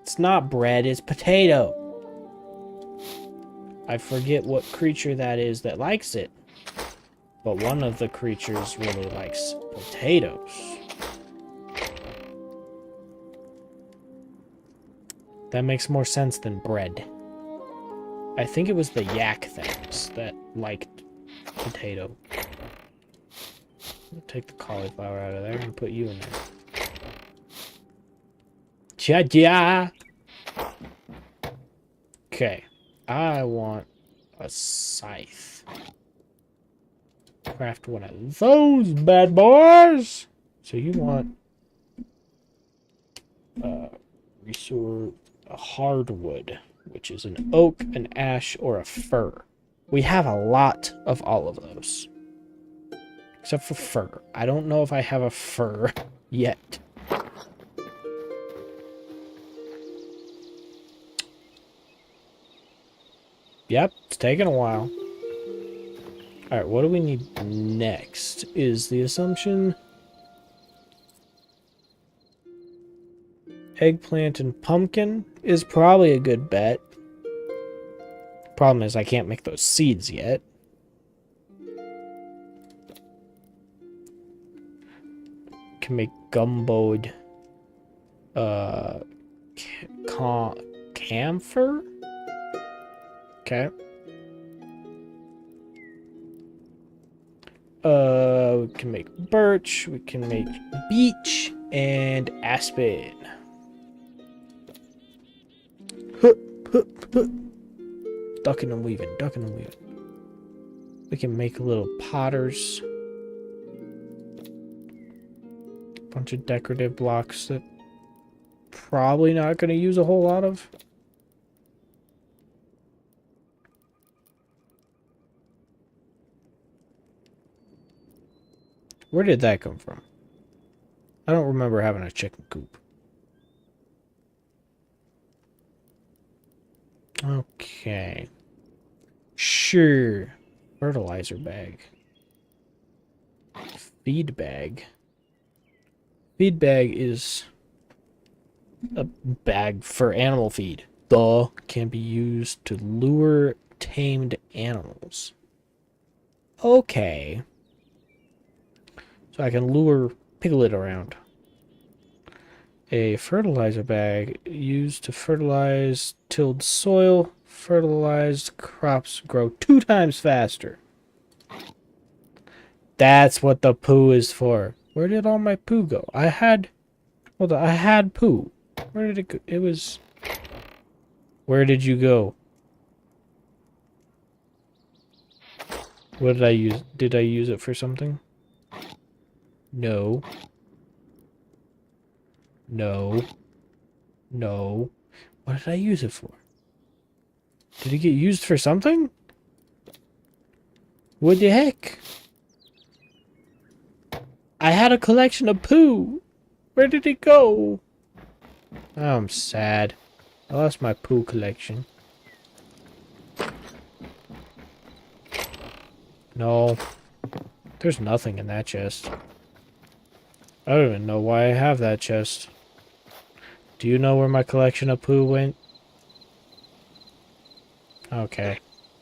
It's not bread, it's potato. I forget what creature that is that likes it. But one of the creatures really likes potatoes. That makes more sense than bread. I think it was the yak things that liked potato. I'll take the cauliflower out of there and put you in there. Cha-cha! Okay. I want a scythe. Craft one of those bad boys. So you want resort a hardwood, which is an oak, an ash, or a fir. We have a lot of all of those. Except for fir. I don't know if I have a fir yet. Yep, it's taking a while. Alright, what do we need next? Is the assumption... eggplant and pumpkin is probably a good bet. Problem is I can't make those seeds yet. can make gumboed camphor. Okay. We can make birch, we can make beech, and aspen. Huh, huh, huh. Ducking and weaving, ducking and weaving. We can make little potters. Bunch of decorative blocks that probably not going to use a whole lot of. Where did that come from? I don't remember having a chicken coop. Okay. Sure. Fertilizer bag. Feed bag. Feed bag is a bag for animal feed. Can be used to lure tamed animals. Okay. So I can lure Piglet around. A fertilizer bag used to fertilize tilled soil. Fertilized crops grow 2 times faster. That's what the poo is for. Where did all my poo go? I had poo. Where did it go? It was... Where did you go? What did I use? Did I use it for something? No. No. No. What did I use it for? Did it get used for something? What the heck? I had a collection of poo. Where did it go? Oh, I'm sad. I lost my poo collection. No. There's nothing in that chest. I don't even know why I have that chest. Do you know where my collection of poo went? Okay.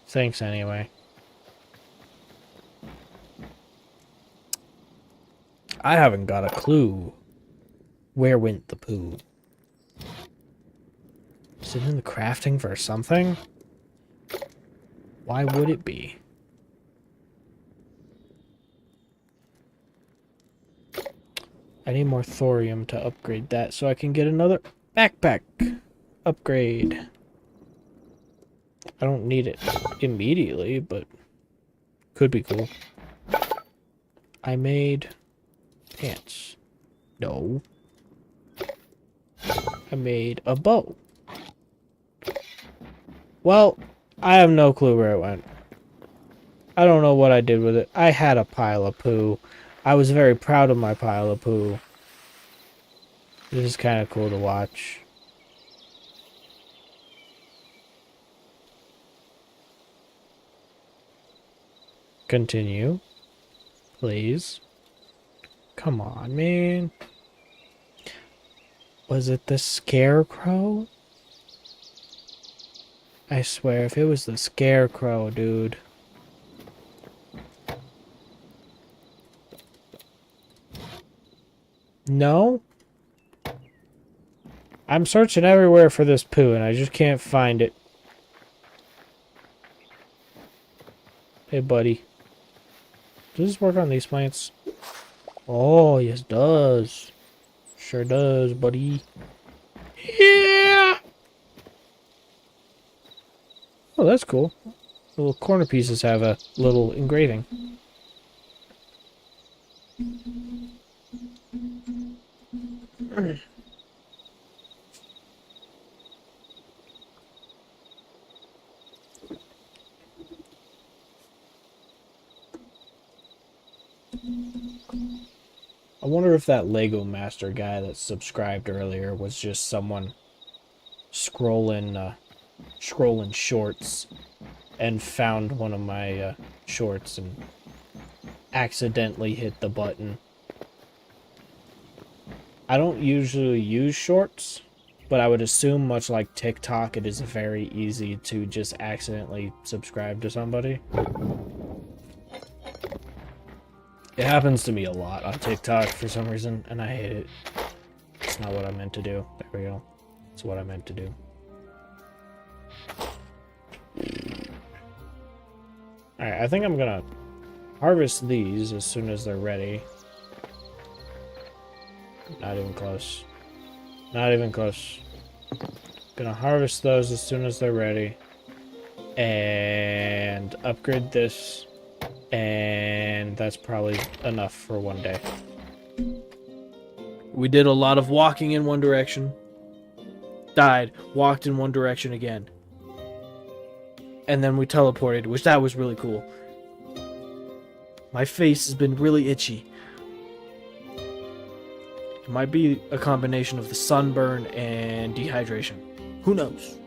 Thanks anyway. I haven't got a clue. Where went the poo? Is it in the crafting for something? Why would it be? I need more thorium to upgrade that so I can get another backpack upgrade. I don't need it immediately, but could be cool. I made pants. No. I made a bow. Well, I have no clue where it went. I don't know what I did with it. I had a pile of poo. I was very proud of my pile of poo. This is kind of cool to watch. Continue. Please. Come on, man. Was it the scarecrow? I swear, if it was the scarecrow, dude. No? I'm searching everywhere for this poo, and I just can't find it. Hey, buddy. Does this work on these plants? Oh, yes, it does. Sure does, buddy. Yeah! Oh, that's cool. The little corner pieces have a little engraving. I wonder if that Lego Master guy that subscribed earlier was just someone scrolling shorts and found one of my shorts and accidentally hit the button. I don't usually use shorts, but I would assume, much like TikTok, it is very easy to just accidentally subscribe to somebody. It happens to me a lot on TikTok for some reason, and I hate it. It's not what I meant to do. There we go. It's what I meant to do. Alright, I think I'm gonna harvest these as soon as they're ready. Not even close. Not even close. Gonna harvest those as soon as they're ready. And upgrade this. And that's probably enough for one day. We did a lot of walking in one direction. Died. Walked in one direction again. And then we teleported, which that was really cool. My face has been really itchy. It might be a combination of the sunburn and dehydration. Who knows?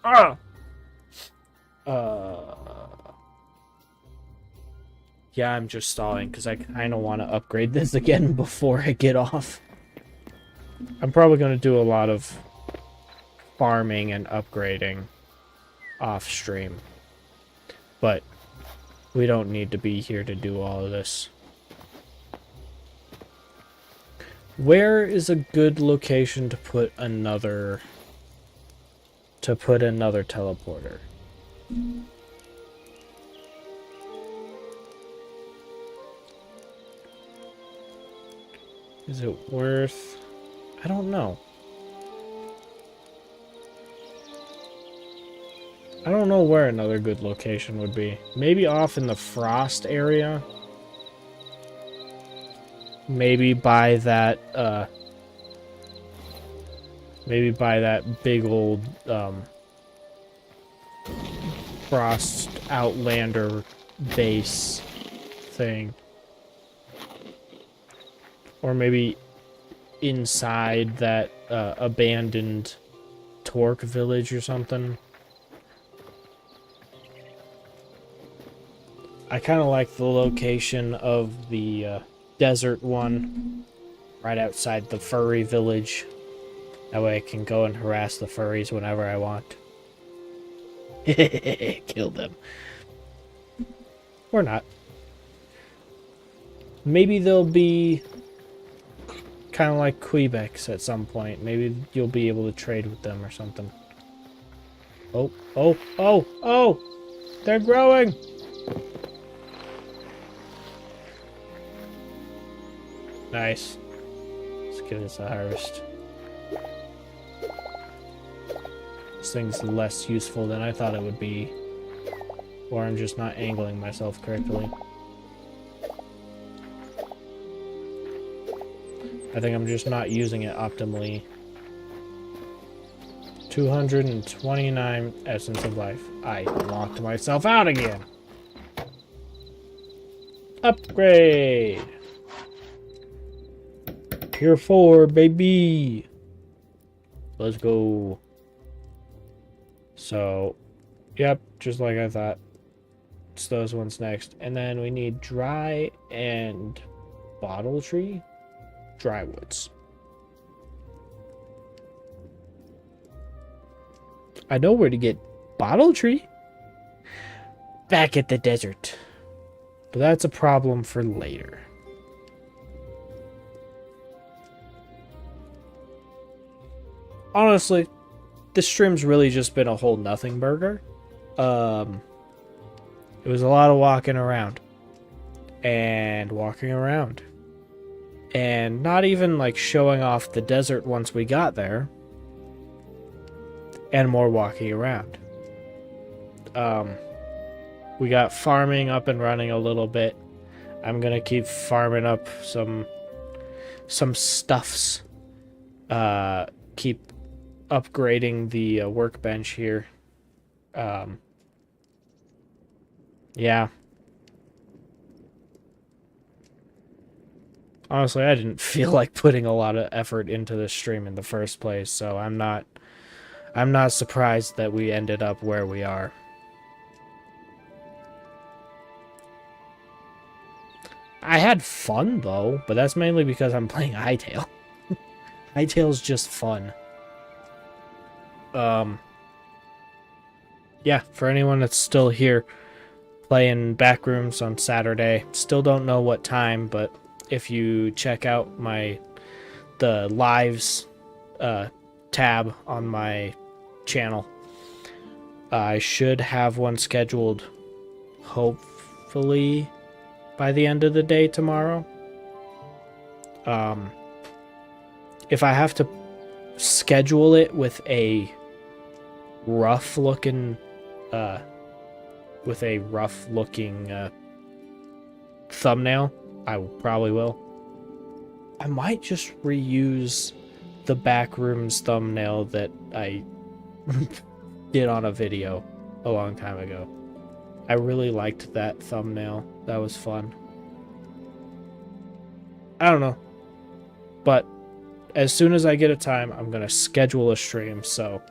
Ah! Yeah, I'm just stalling because I kind of want to upgrade this again before I get off. I'm probably going to do a lot of farming and upgrading off stream. But we don't need to be here to do all of this. Where is a good location to put another teleporter? Is it worth... I don't know. I don't know where another good location would be. Maybe off in the Frost area. Maybe by that, maybe by that big old, Frost Outlander base thing. Or maybe inside that, abandoned Torque village or something. I kind of like the location of the, desert one right outside the furry village. That way I can go and harass the furries whenever I want. Kill them. Or not. Maybe they'll be kind of like Quebecs at some point. Maybe you'll be able to trade with them or something. Oh, oh, oh, oh! They're growing! Nice. Let's give this a harvest. This thing's less useful than I thought it would be. Or I'm just not angling myself correctly. I think I'm just not using it optimally. 229 Essence of Life. I locked myself out again. Upgrade! Tier 4, baby! Let's go. So, yep, just like I thought. It's those ones next. And then we need dry and bottle tree? Dry woods. I know where to get bottle tree. Back at the desert. But that's a problem for later. Honestly, this stream's really just been a whole nothing burger. It was a lot of walking around. And walking around. And not even like showing off the desert once we got there. And more walking around. We got farming up and running a little bit. I'm gonna keep farming up some stuffs. Keep upgrading the workbench here. Yeah. Honestly, I didn't feel like putting a lot of effort into this stream in the first place, so I'm not surprised that we ended up where we are. I had fun though, but that's mainly because I'm playing Hytale. Hytale's just fun. Yeah, for anyone that's still here, playing Backrooms on Saturday. Still don't know what time, but if you check out the lives tab on my channel, I should have one scheduled hopefully by the end of the day tomorrow. If I have to schedule it with a rough looking thumbnail, I probably will. I might just reuse the Backrooms thumbnail that I did on a video a long time ago. I really liked that thumbnail. That was fun. I don't know. But as soon as I get a time, I'm going to schedule a stream, so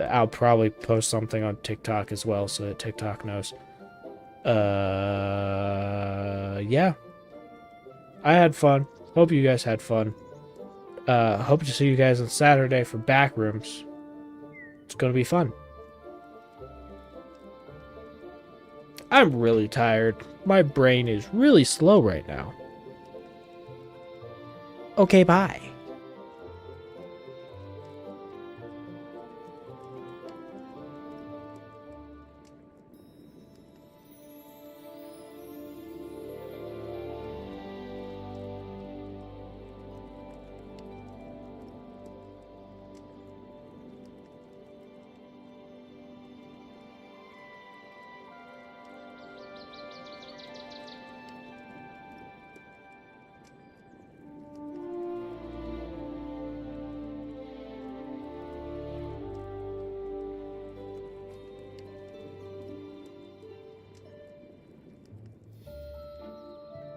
I'll probably post something on TikTok as well so that TikTok knows. Yeah. I had fun. Hope you guys had fun. Hope to see you guys on Saturday for Backrooms. It's going to be fun. I'm really tired. My brain is really slow right now. Okay, bye.